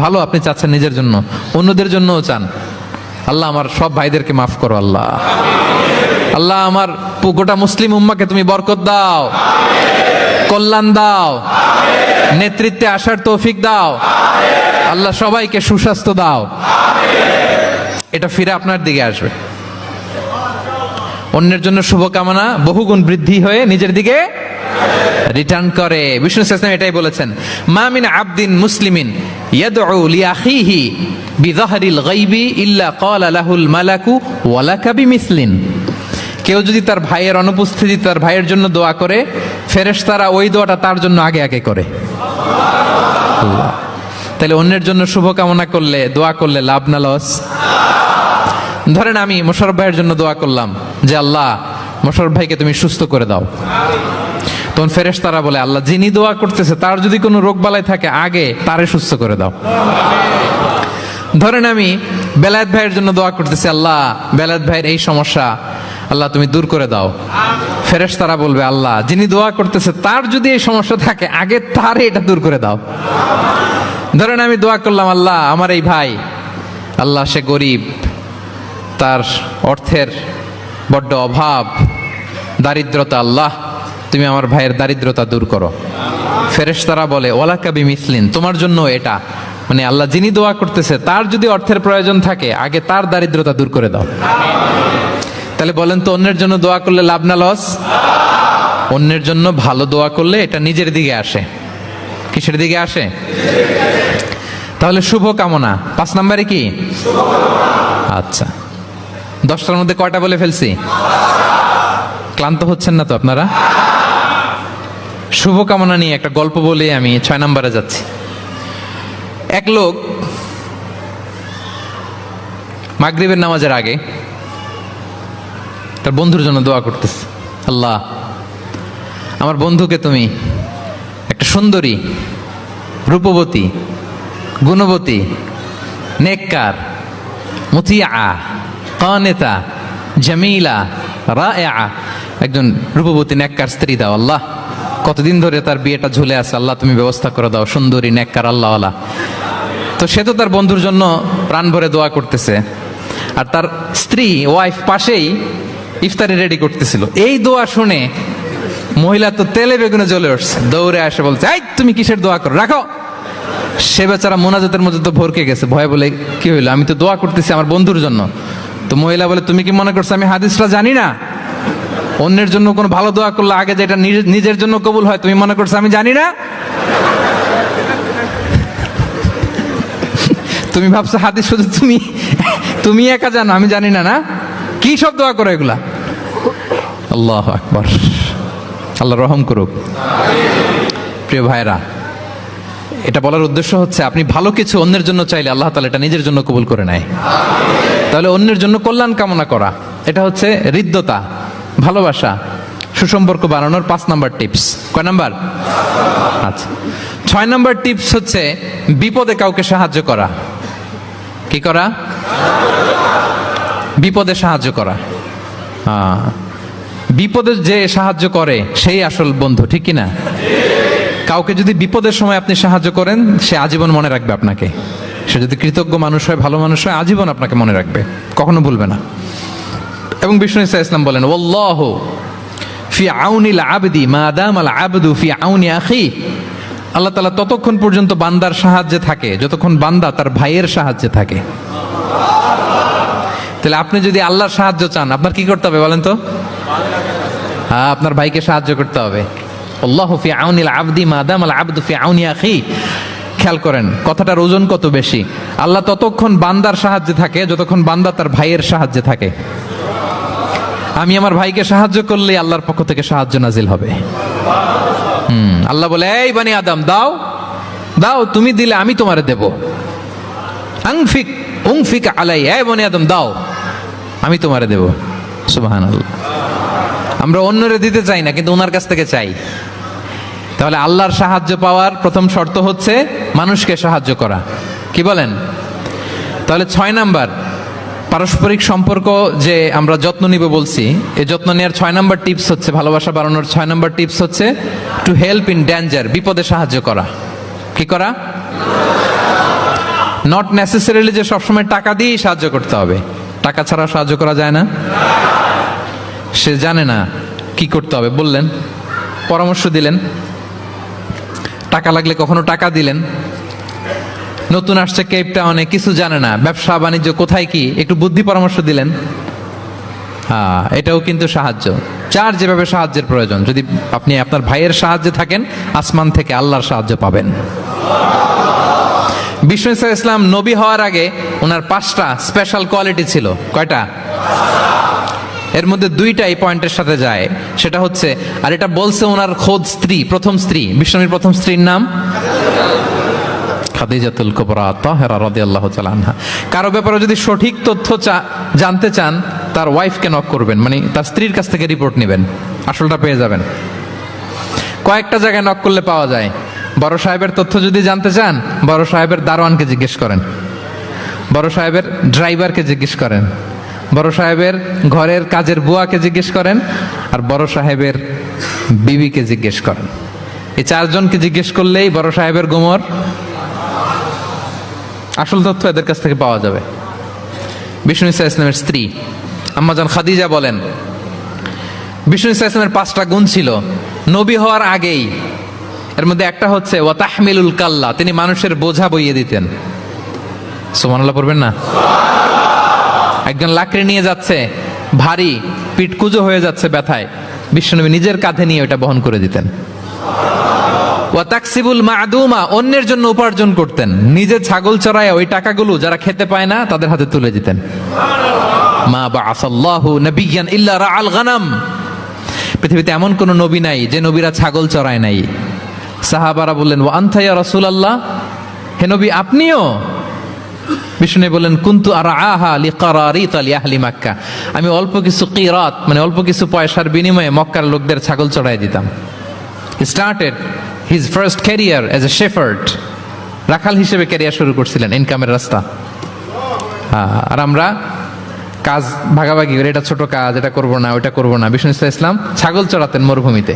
ভালো আপনি চাচ্ছেন নিজের জন্য, অন্যদের জন্যও চান। আল্লাহ আমার সব ভাইদেরকে মাফ করো, আল্লাহ আল্লাহ আমার গোটা মুসলিম উম্মাকে তুমি বরকত দাও, কল্যাণ দাও, নেতৃত্বে আসার তৌফিক দাও, আল্লাহ সবাইকে সুস্বাস্থ্য দাও। এটা ফিরে আপনার দিকে আসবে। অন্যের জন্য শুভকামনা বহুগুণ বৃদ্ধি হয়ে নিজের দিকে রিটার্ন করে। বিষ্ণু সাল্লাল্লাহু আলাইহি ওয়াসাল্লাম এটাই বলেছেন, মা মিন আবদিন মুসলিমিন ইয়াদউ লিআখিহি বিযাহরিল গায়বি ইল্লা ক্বালা লাহুল মালাকু ওয়া লাকা বিমিসলিন। কেউ যদি তার ভাইয়ের অনুপস্থিতি তার ভাইয়ের জন্য দোয়া করে, ফেরেশতারা ওই দোয়াটা তার জন্য আগে আগে করে। আল্লাহ, তাহলে অন্যের জন্য শুভকামনা করলে, দোয়া করলে লাভ না লস? ধরেন আমি মোশাররফ ভাইয়ের জন্য দোয়া করলাম যে আল্লাহ মোশাররফ ভাইকে তুমি সুস্থ করে দাও, তখন ফেরেশতারা বলে আল্লাহ যিনি দোয়া করতেছে তার যদি কোনো রোগ বালাই থাকে আগে তারে সুস্থ করে দাও। ধরেন আমি বেলায়েত ভাইয়ের জন্য দোয়া করতেছি, আল্লাহ বেলায়েত ভাইয়ের এই সমস্যা আল্লাহ তুমি দূর করে দাও, ফেরেশতারা বলবে আল্লাহ যিনি দোয়া করতেছে তার যদি এই সমস্যা থাকে আগে তারে এটা দূর করে দাও। ধরেন আমি দোয়া করলাম আল্লাহ আমার এই ভাই, আল্লাহ সে গরিব, তার অর্থের বড্ড অভাব, দারিদ্রতা, আল্লাহ তুমি আমার ভাইয়ের দারিদ্রতা দূর করো। ফেরেশতারা বলে ওয়ালাকা বিমিসলিন, তোমার জন্য এটা, মানে আল্লাহ যিনি দোয়া করতেছে তার যদি অর্থের প্রয়োজন থাকে আগে তার দারিদ্রতা দূর করে দাও। তাহলে বলেন তো অন্যের জন্য দোয়া করলে লাভ না লস? অন্যের জন্য ভালো দোয়া করলে এটা নিজের দিকে আসে। কিসের দিকে আসে? তাহলে শুভ কামনা 5 নম্বরে কি? আচ্ছা, 10টার মধ্যে কয়টা বলে ফেলছি? ক্লান্ত হচ্ছেন না তো আপনারা? শুভকামনা নিয়ে একটা গল্প বলে আমি 6 নম্বরে যাচ্ছি। এক লোক মাগরিবের নামাজের আগে তার বন্ধুর জন্য দোয়া করতেছে, আল্লাহ আমার বন্ধুকে তুমি একটা সুন্দরী, রূপবতী, গুণবতী, নেককার, মুতিয়া, কানেতা, জামিলা, রায়া, একজন রূপবতী নেককার স্ত্রী দাও আল্লাহ। কতদিন ধরে তার বিয়েটা ঝুলে আছে, আল্লাহ তুমি ব্যবস্থা করে দাও, সুন্দরী, নেককার, আল্লাহওয়ালা। তো সে তো তার বন্ধুর জন্য প্রাণ ভরে দোয়া করতেছে, আর তার স্ত্রী ওয়াইফ পাশেই ইফতারি রেডি করতেছিল। এই দোয়া শুনে মহিলা তো তেলে বেগুনে জ্বলে উঠছে, দৌড়ে আসে বলছে এই তুমি কিসের দোয়া করো, রাখো। সে বেচারা মোনাজাতের মধ্যে তো ভরকে গেছে, ভয়ে বলে কি হইলো, আমি তো দোয়া করতেছি আমার বন্ধুর জন্য। তো মহিলা বলে তুমি কি মনে করছো আমি হাদিসটা জানি না? অন্যের জন্য কোনো ভালো দোয়া করলে আগে যেটা নিজের জন্য কবুল হয় তুমি মনে করছো আমি জানি না? তুমি ভাবছো হাদিস শুধু তুমি একা জানো, আমি জানি না? না, কি সব দোয়া করো এগুলা? আল্লাহু আকবার, আল্লাহ রহম করুক। প্রিয় ভাইরা, এটা বলার উদ্দেশ্য হচ্ছে আপনি ভালো কিছু অন্যের জন্য চাইলে আল্লাহ তাআলা এটা নিজের জন্য কবুল করে নেয়। তাহলে অন্যের জন্য কল্যাণ কামনা করা, এটা হচ্ছে হৃদ্যতা, ভালোবাসা, সুসম্পর্ক বানানোর 5 নাম্বার টিপস। কয় নাম্বার? আচ্ছা, 6 নাম্বার টিপস হচ্ছে বিপদে কাউকে সাহায্য করা। কি করা? বিপদে সাহায্য করা। বিপদে যে সাহায্য করে সেই আসল বন্ধু, ঠিক কি না? কাউকে যদি বিপদের সময় আপনি সাহায্য করেন সে আজীবন মনে রাখবে আপনাকে। সে যদি কৃতজ্ঞ মানুষ হয়, ভালো মানুষ হয়, আজীবন আপনাকে মনে রাখবে, কখনো ভুলবে না। এবং বিষ্ণু ইসলাম বলেন, ওয়াল্লাহু ফি আউনিল আবদি মা দামাল আবদু ফি আউনি আখি। আল্লাহ তাআলা ততক্ষণ পর্যন্ত বান্দার সাহায্যে থাকে যতক্ষণ বান্দা তার ভাইয়ের সাহায্যে থাকে। তাহলে আপনি যদি আল্লাহর সাহায্য চান, আপনার কি করতে হবে বলেন তো? আপনার ভাইকে সাহায্য করতে হবে। আল্লাহু ফি আউনিল আবদি মা দামাল আবদু ফি আউনি আখি। খেয়াল করেন কথাটার ওজন কত বেশি। আল্লাহ ততক্ষণ বান্দার সাহায্যে থাকে যতক্ষণ বান্দা তার ভাইয়ের সাহায্যে থাকে। আমি আমার ভাইকে সাহায্য করলে আল্লাহর পক্ষ থেকে সাহায্য নাজিল হবে। আল্লাহ বলে, এই বানি আদম দাও দাও, তুমি দিলে আমি তোমারে দেব। আনফিক উনফিক আলাই, এই বানি আদম দাও, আমি তোমারে দেব। সুবহানাল্লাহ। আমরা অন্যরে দিতে চাই না, কিন্তু ওনার কাছ থেকে চাই। তাহলে আল্লাহর সাহায্য পাওয়ার প্রথম শর্ত হচ্ছে মানুষকে সাহায্য করা। কি বলেন? তাহলে 6 নাম্বার, পারস্পরিক সম্পর্ক যে আমরা যত্ন নিব বলছি, এই যত্ন নেওয়ার 6 নাম্বার টিপস হচ্ছে, ভালোবাসা বাড়ানোর 6 নাম্বার টিপস হচ্ছে টু হেল্প ইন ডেঞ্জার, বিপদে সাহায্য করা। কি করা? নট নেসেসারিলি যে সবসময় টাকা দিয়েই সাহায্য করতে হবে। টাকা ছাড়া সাহায্য করা যায় না। সে জানে না কি করতে হবে, বললেন, পরামর্শ দিলেন, টাকা লাগলে কখনো টাকা দিলেন। নতুন আসছে কেপ টাউনে, কিছু জানে না, ব্যবসা বাণিজ্য কোথায় কি, একটু বুদ্ধি পরামর্শ দিলেন। এটাও কিন্তু সাহায্য। যার যেভাবে সাহায্যের প্রয়োজন, যদি আপনি আপনার ভাইয়ের সাহায্যে থাকেন, আসমান থেকে আল্লাহর সাহায্য পাবেন। বিষ্ণু ইসলাম নবী হওয়ার আগে ওনার 5টা স্পেশাল কোয়ালিটি ছিল। কয়টা? এর মধ্যে 2টা এই পয়েন্টের সাথে যায়। সেটা হচ্ছে, আর এটা বলছে ওনার খোদ স্ত্রী, প্রথম স্ত্রী, বিষ্ণুর প্রথম স্ত্রীর নাম খাদিজাতুল কুবরা তাহেরা রাদিয়াল্লাহু তাআলা আনহা। কারো ব্যাপারে যদি সঠিক তথ্য জানতে চান, তার ওয়াইফকে নক করবেন, মানে তার স্ত্রীর কাছ থেকে রিপোর্ট নেবেন, আসলটা পেয়ে যাবেন। কয়েকটা জায়গায় নক করলে পাওয়া যায়। বড় সাহেবের তথ্য যদি জানতে চান, বড় সাহেবের দারোয়ানকে জিজ্ঞেস করেন, বড় সাহেবের ড্রাইভারকে জিজ্ঞেস করেন, বড় সাহেবের ঘরের কাজের বুয়াকে জিজ্ঞেস করেন, আর বড় সাহেবের বিবিকে জিজ্ঞেস করেন। এই 4 জনকে জিজ্ঞেস করলেই বড় সাহেবের গোমর আসল তথ্য এদের কাছ থেকে পাওয়া যাবে। বিষ্ণু ইসলামের স্ত্রী আম্মাজান খাদিজা বলেন, বিষ্ণু ইসলামের 5টা গুণ ছিল নবী হওয়ার আগেই। এর মধ্যে একটা হচ্ছে ওয়া তাহমিলুল কাল্লা, তিনি মানুষের বোঝা বইয়ে দিতেন। সুবহানাল্লাহ পড়বেন না? একজন লাকড়ি নিয়ে যাচ্ছে, ভারী, পিঠ কুঁজো হয়ে যাচ্ছে ব্যথায়, বিশ্বনবী নিজের কাঁধে নিয়ে ওটা বহন করে দিতেন। ওয়া তাকসিবুল মা'দুমা, অন্যের জন্য উপার্জন করতেন, নিজে ছাগল চড়ায় ওই টাকাগুলো যারা খেতে পায় না তাদের হাতে তুলে দিতেন। মা বা'আসাল্লাহু নাবিয়্যান ইল্লা রাআল গানাম, পৃথিবীতে এমন কোন নবী নাই যে নবীরা ছাগল চড়ায় নাই। সাহাবারা বললেন, ওয়া আনতা ইয়া রাসূলুল্লাহ, হে নবী আপনিও? বিষ্ণু বললেন, কুনতু আরআহা লিকারারিত লিআহলি মক্কা, আমি অল্প কিছু কিরাত, মানে অল্প কিছু পয়সার বিনিময়ে মক্কার লোকদের ছাগল চড়াই দিতাম। He started his first career as a shepherd, রাখাল হিসেবে ক্যারিয়ার শুরু করছিলেন, ইনকামের রাস্তা। আর আমরা কাজ ভাগাভাগি করে, এটা ছোট কাজ, এটা করব না, ওটা করব না। বিষ্ণু ইসলাম ছাগল চড়াতেন মরুভূমিতে,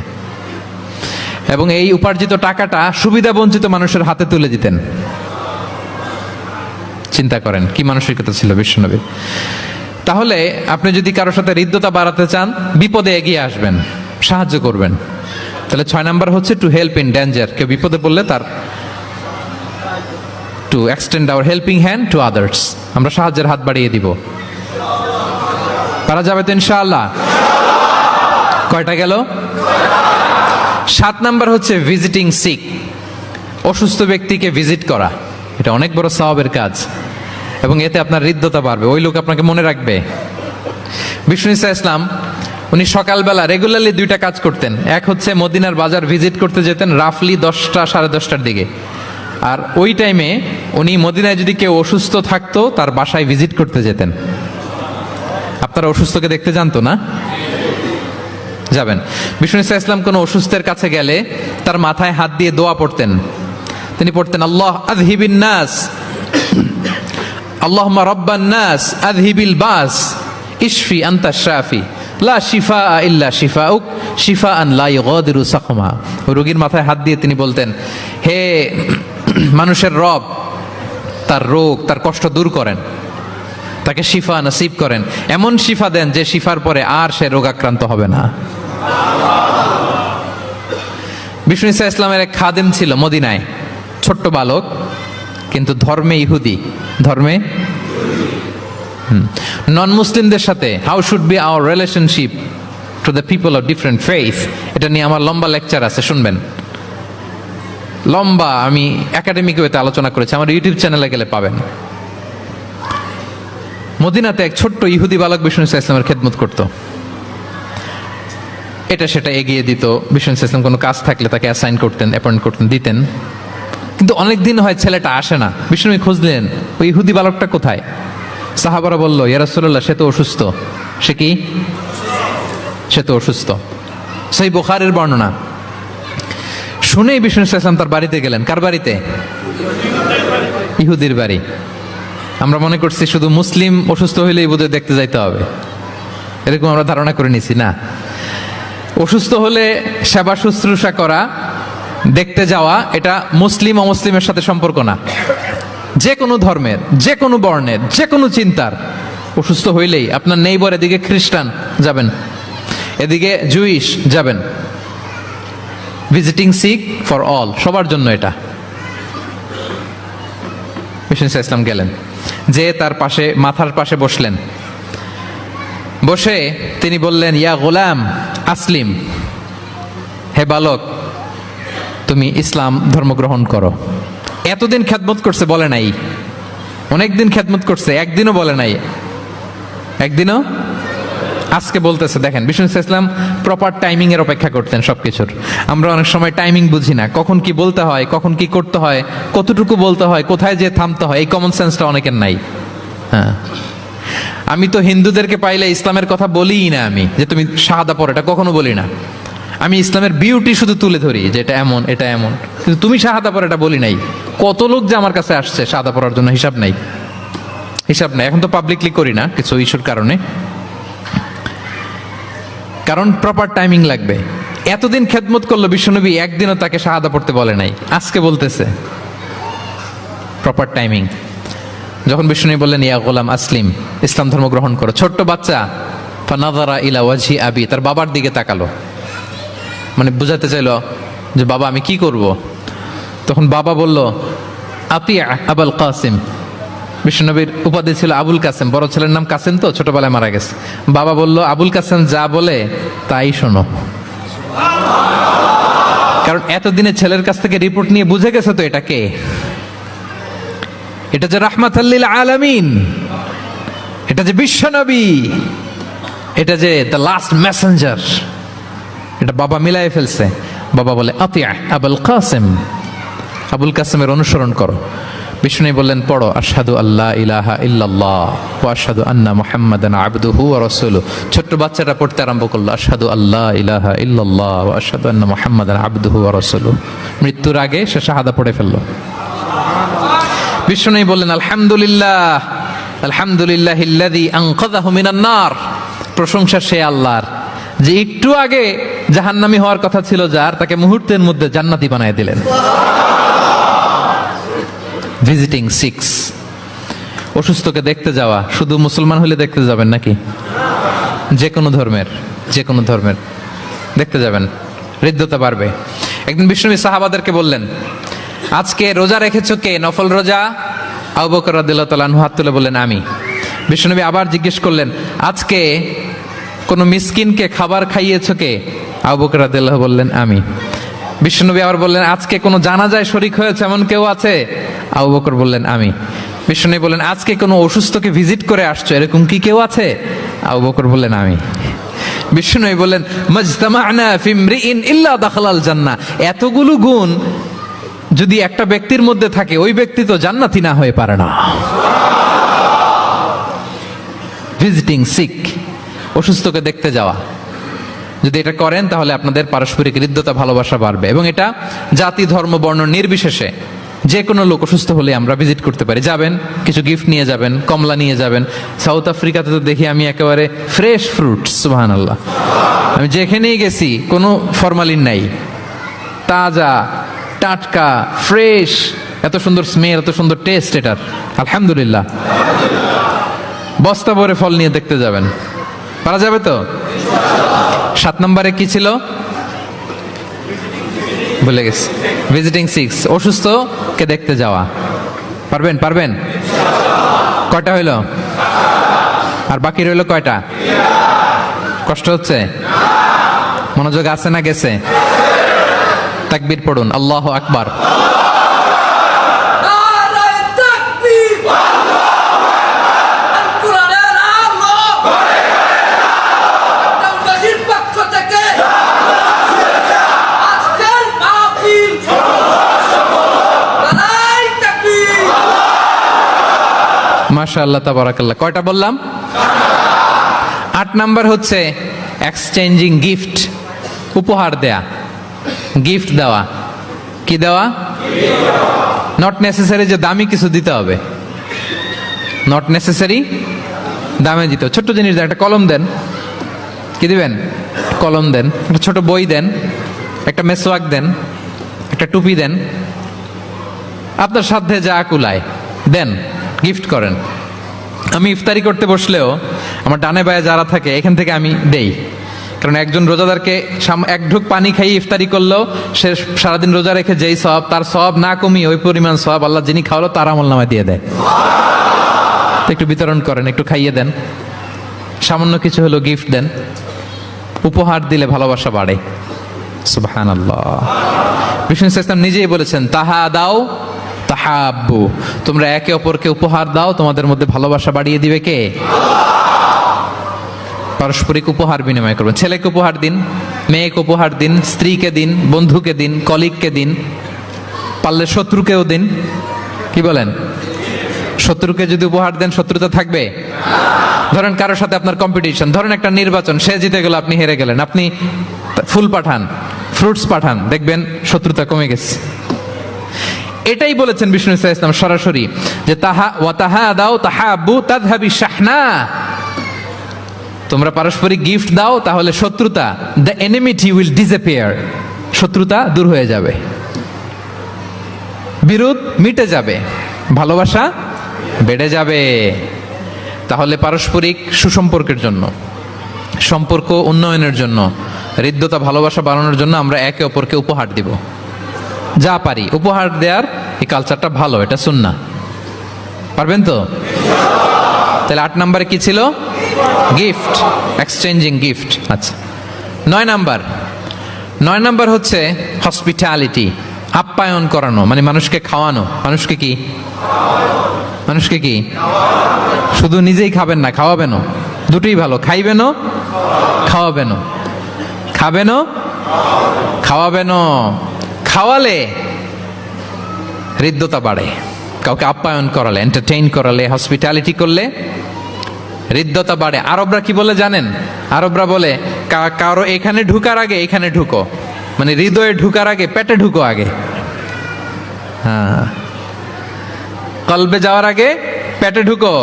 এবং এই উপার্জিত টাকাটা সুবিধা বঞ্চিত মানুষের হাতে তুলে দিতেন। চিন্তা করেন কি মানসিকতা ছিল বিশ্বনবীর। তাহলে আপনি যদি কারোর সাথে হৃদ্যতা বাড়াতে চান, বিপদে এগিয়ে আসবেন, সাহায্য করবেন। তাহলে 6 নাম্বার হচ্ছে টু হেল্প ইন ডেঞ্জার, কেউ বিপদে পড়লে তার to extend hour helping hand to others, আমরা সাহায্যের হাত বাড়িয়ে দিব। পারা যাবে তো ইনশাআল্লাহ? কয়টা গেল? 7 নাম্বার হচ্ছে ভিজিটিং সিক, অসুস্থ ব্যক্তিকে ভিজিট করা। এটা অনেক বড় সওয়াবের কাজ, এবং এতে আপনার হৃদ্যতা বাড়বে, ওই লোক আপনাকে মনে রাখবে। বিষ্ণু ইসলাম উনি সকালবেলা রেগুলারলি 2টা কাজ করতেন। এক হচ্ছে মদিনার বাজার ভিজিট করতে যেতেন রাফলি 10টা সাড়ে 10টার দিকে, আর ওই টাইমে উনি মদিনায় যদি কেউ অসুস্থ থাকতো তার বাসায় ভিজিট করতে যেতেন। আপনারা অসুস্থকে দেখতে জানতো না? যাবেন। বিষ্ণু ইসলাম কোনো অসুস্থের কাছে গেলে তার মাথায় হাত দিয়ে দোয়া পড়তেন। তিনি পড়তেন, আল্লাহ আযহিবিন নাস, আল্লাহুম্মা রাব্বান নাস আযহিবিল বাস, ইশফি আনতা শাফি, লা শিফা ইল্লা শিফাউক, শিফাআন লা ইগাদিরু সাকমা। রোগীর মাথায় হাত দিয়ে তিনি বলতেন, হে মানুষের রব, তার রোগ, তার কষ্ট দূর করেন, তাকে শিফা নসিব করেন, এমন শিফা দেন যে শিফার পরে আর সে রোগাক্রান্ত হবে না। বিষ্ণু ঈসা ইসলামের এক খাদেম ছিল মদিনায়, ছোট্ট বালক, কিন্তু ধর্মে ইহুদি, ধর্মে নন মুসলিমদের সাথে how should be our relationship to the people of different faith, এটা নিয়ে আমার লম্বা লেকচার আছে, শুনবেন। লম্বা, আমি একাডেমিক ওয়েতে আলোচনা করেছি, আমার ইউটিউব চ্যানেলে গেলে পাবেন। মদিনাতে এক ছোট্ট ইহুদি বালক বিষ্ণু ঈসা ইসলামের খেদমত করত, এটা সেটা এগিয়ে দিত। বিষ্ণু ঈসা ইসলাম কোনো কাজ থাকলে তাকে অ্যাসাইন করতেন, অ্যাপয়েন্ট করতেন, দিতেন। কিন্তু অনেক দিন হয় ছেলেটা আসে না। বিষ্ণু খুঁজলেন ওই ইহুদি বালকটা কোথায়। সাহাবারা বলল, ইয়া রাসূলুল্লাহ, সে তো অসুস্থ। সে কি? সে তো অসুস্থ। সেই বুখারীর বর্ণনা। শুনেই বিষ্ণু ঈসা ইসলাম তার বাড়িতে গেলেন। কার বাড়িতে? ইহুদির বাড়ি। আমরা মনে করছি শুধু মুসলিম অসুস্থ হইলেই বোধহয় দেখতে যাইতে হবে, এরকম আমরা ধারণা করে নিছি। না, অসুস্থ হলে সেবা শুশ্রূষা করা, দেখতে যাওয়া, এটা মুসলিম অমুসলিমের সাথে সম্পর্ক না। যে কোনো ধর্মের, যে কোনো বর্ণের, যে কোনো চিন্তার অসুস্থ হইলেই আপনার নেইবার, এদিকে খ্রিস্টান যাবেন, এদিকে জুইশ যাবেন। ভিজিটিং সিক ফর অল, সবার জন্য এটা। বিষ্ণু ঈসা ইসলাম গেলেন, যে তার পাশে, মাথার পাশে বসলেন। বসে তিনি বললেন, ইয়া গোলাম আসলিম, হে বালক, তুমি ইসলাম ধর্ম গ্রহণ করো। এতদিন খেদমত করছে, বলে নাই। অনেকদিন খেদমত করছে, একদিনও বলে নাই। একদিনও, আজকে বলতেছে। দেখেন, বিষ্ণু ঈসা ইসলাম প্রপার টাইমিং এর অপেক্ষা করতেন সবকিছুর। আমরা অনেক সময় টাইমিং বুঝি না, কখন কি বলতে হয়, কখন কি করতে হয়, কতটুকু বলতে হয়, কোথায় যে থামতে হয়, এই কমন সেন্সটা অনেকের নাই। হ্যাঁ, আমি তো হিন্দুদেরকে পাইলে ইসলামের কথা বলিই না, আমি যে তুমি শাহাদা পড়ো, এটা কখনো বলি না। আমি ইসলামের বিউটি শুধু তুলে ধরি, যে এটা এমন, এটা এমন, কিন্তু তুমি শাহাদা পড়ো এটা বলি নাই। কত লোক যে আমার কাছে আসছে শাহাদা পড়ার জন্য, হিসাব নাই, হিসাব নাই। এখন তো পাবলিকলি করি না কিছু ইস্যুর কারণে, কারণ প্রপার টাইমিং লাগবে। এতদিন খেদমত করলো বিশ্বনবী, একদিনও তাকে শাহাদা পড়তে বলে নাই, আজকে বলতেছে। Proper timing. যখন বিষ্ণু বললেন, ইয়া গোলাম আসলিম, ইসলাম ধর্ম গ্রহণ করো, ছোট্ট বাচ্চা ফানাযারা ইলা ওয়াজহি আবি, তার বাবার দিকে তাকালো, মানে বুঝাতে চাইলো যে বাবা আমি কি করব। তখন বাবা বলল, আতিয়া আবুল কাসিম। বিশ্বনবীর উপাধি ছিল আবুল কাসেম, বড় ছেলের নাম কাসেম, তো ছোটবেলায় মারা গেছে। বাবা বলল, আবুল কাসেম যা বলে তাই শোনো। কারণ এতদিনে ছেলের কাছ থেকে রিপোর্ট নিয়ে বুঝে গেছে তো এটা কে। এটা যে রাহমাতাল লিল আলামিন, এটা যে বিশ্বনবী, এটা যে দ্য লাস্ট মেসেঞ্জার, এটা বাবা মিলাই ফেলছে। বাবা বলে, আতিয়া আবুল কাসেম, আবুল কাসেমের অনুসরণ করো। বিষ্ণু বললেন, পড়ো আশহাদু আল্লা ইলাহা ইল্লাল্লাহ ওয়া আশহাদু আন্না মুহাম্মাদান আবদুহু ওয়া রাসূলুহু। ছোট্ট বাচ্চাটা পড়তে আরম্ভ করলো, আশহাদু আল্লা ইলাহা ইল্লাল্লাহ ওয়া আশহাদু আন্না মুহাম্মাদান আবদুহু ওয়া রাসূলুহু। মৃত্যুর আগে সে শাহাদা পড়ে ফেললো। বিষ্ণু বললেন, আলহামদুলিল্লাহ, আলহামদুলিল্লাহিল্লাযী আনকাযাহু মিনান নার। প্রশংসা সে আল্লাহর যে একটু আগে জাহান্নামী হওয়ার কথা ছিল যার, তাকে মুহূর্তের মধ্যে জান্নাতি বানায় দিলেন। ভিজিটিং সিক্স, অসুস্থকে দেখতে যাওয়া। শুধু মুসলমান হলে দেখতে যাবেন নাকি? যে কোনো ধর্মের, যে কোনো ধর্মের দেখতে যাবেন, হৃদ্যতা বাড়বে। একদিন বিষ্ণু সাহাবাদেরকে বললেন, আজকে রোজা রেখেছো কে? নফল রোজা? আবু বকর রাদিয়াল্লাহু তাআলা আনহু হাত তুলে বললেন, আমি। বিষ্ণুনবী আবার জিজ্ঞেস করলেন, আজকে কোন মিসকিনকে খাবার খাইয়েছো কে? আবু বকর রাদিয়াল্লাহু বললেন, আমি। বিষ্ণুনবী আবার বললেন, আজকে কোনো জানাজায় শরীক হয়েছে এমন কেউ আছে? আবু বকর বললেন, আমি। বিষ্ণুনবী বললেন, আজকে কোনো অসুস্থকে ভিজিট করে আসছো এরকম কি কেউ আছে? আবু বকর বললেন, আমি। বিষ্ণুনবী বললেন, মাজতামা'না ফি ইমরিইন ইল্লা দাখালাল জান্নাহ। এতগুলো গুণ যদি একটা ব্যক্তির মধ্যে থাকে, ওই ব্যক্তি তো জান্নাতি না হয়ে পারে না। ভিজিটিং সিক, অসুস্থকে দেখতে যাওয়া, যদি এটা করেন তাহলে আপনাদের পারস্পরিক হৃদ্যতা, ভালোবাসা বাড়বে। এবং এটা জাতি, ধর্ম, বর্ণ নির্বিশেষে যে কোনো লোক অসুস্থ হলে আমরা ভিজিট করতে পারি। যাবেন, কিছু গিফট নিয়ে যাবেন, কমলা নিয়ে যাবেন। সাউথ আফ্রিকাতে তো দেখি আমি একেবারে ফ্রেশ ফ্রুট, সুবহানাল্লাহ। আমি যেখানেই গেছি কোনো ফরমালিন নাই, তাজা, টাটকা, ফ্রেশ এত সুন্দর স্মেল, এত সুন্দর টেস্ট এটার, আলহামদুলিল্লাহ। বস্তা ভরে ফল নিয়ে দেখতে যাবেন, পারা যাবে তো? 7 নম্বরে কি ছিল ভুলে গেছি, ভিজিটিং 6, অসুস্থকে দেখতে যাওয়া। পারবেন? পারবেন? কয়টা হইল? আর বাকি রইল কয়টা? কষ্ট হচ্ছে? মনোযোগ আছে না গেছে? তাকবীর পড়ুন, আল্লাহু আকবার। নারায়ে তাকবীর, কোরআনের আলো, দেওবন্দির পক্ষ থেকে আজকের মাহফিল, নারায়ে তাকবীর। মাশাআল্লাহ, তাবারাকাল্লাহ। কয়টা বললাম? 8 নাম্বার হচ্ছে এক্সচেঞ্জিং গিফট, উপহার দেয়া, গিফট দেওয়া। কি দেওয়া? নট নেসেসারি যে দামি কিছু দিতে হবে, নট নেসেসারি দামে দিতে হবে। ছোট্ট জিনিস দেন, একটা কলম দেন, কি দিবেন? কলম দেন, একটা ছোট বই দেন, একটা মেসওয়াক দেন, একটা টুপি দেন, আপনার সাধ্যে যা কুলায় দেন, গিফট করেন। আমি ইফতারি করতে বসলেও আমার ডানে বায়ে যারা থাকে এখান থেকে আমি দেই, কারণ একজন রোজাদারকে এক ঢুক পানি খাইয়ে ইফতারি করলেও সে সারাদিন রোজা রেখে যেই সওয়াব, তার সওয়াব না কমিয়ে ওই পরিমাণ সওয়াব আল্লাহ যিনি খাওয়ালো তার আমলনামায় দিয়ে দেয়। তো একটু বিতরণ করেন, একটু খাইয়ে দেন, সামান্য কিছু হলো গিফট দেন। উপহার দিলে ভালোবাসা বাড়ে। সুবহানাল্লাহ। বিষ্ণু ইসলাম নিজেই বলেছেন, তাহা দাও তাহাব্বু, তোমরা একে অপরকে উপহার দাও, তোমাদের মধ্যে ভালোবাসা বাড়িয়ে দিবে কে? পারস্পরিক উপহার বিনিময় করবেন। ছেলেকে উপহার দিন, মেয়েকে উপহার দিন, স্ত্রীকে দিন, বন্ধুকে দিন, কলিগকে দিন, পারলে শত্রুকেও দিন। কি বলেন? শত্রুকে যদি উপহার দেন শত্রুতা থাকবে? ধরেন কারোর সাথে আপনার কম্পিটিশন, ধরেন একটা নির্বাচন, সে জিতে গেল, আপনি হেরে গেলেন, আপনি ফুল পাঠান, ফ্রুটস পাঠান, দেখবেন শত্রুতা কমে গেছে। এটাই বলেছেন বিষ্ণু ইসলাম সরাসরি, যে তাহা ওয়া তাহা দাও তাহাব্বু তাযহাবি শাহনা, তোমরা পারস্পরিক গিফট দাও, তাহলে শত্রুতা, দ্য এনিমিটি উইল ডিসঅ্যাপিয়ার, শত্রুতা দূর হয়ে যাবে, বিরোধ মিটে যাবে, ভালোবাসা বেড়ে যাবে। তাহলে পারস্পরিক সুসম্পর্কের জন্য, সম্পর্ক উন্নয়নের জন্য, হৃদ্যতা ভালোবাসা বাড়ানোর জন্য আমরা একে অপরকে উপহার দিব, যা পারি উপহার দেওয়ার এই কালচারটা ভালো, এটা সুন্নাহ। পারবেন তো? তাহলে 8 নম্বরে কি ছিল? Gift, exchanging gift. আচ্ছা, 9 নাম্বার হচ্ছে হসপিটালিটি, আপ্যায়ন করানো, মানে মানুষকে খাওয়ানো। মানুষকে কি? মানুষকে কি? শুধু নিজেই খাবেন না, খাওয়াবেনও, দুটোই ভালো। খাইবেনও, খাওয়াবেনও, খাবেনও, খাওয়াবেনও। খাওয়ালে হৃদ্যতা বাড়ে, কাউকে আপ্যায়ন করালে, এন্টারটেইন করালে, হসপিটালিটি করলে হৃদ্যতা বাড়ে। আরবরা কি বলে জানেন? আরবরা বলে কারো এখানে ঢুকার আগে এখানে ঢুকো, মানে হৃদয়ে ঢুকার আগে পেটে ঢুকো আগে। হ্যাঁ, কলবে যাওয়ার আগে পেটে ঢুকো,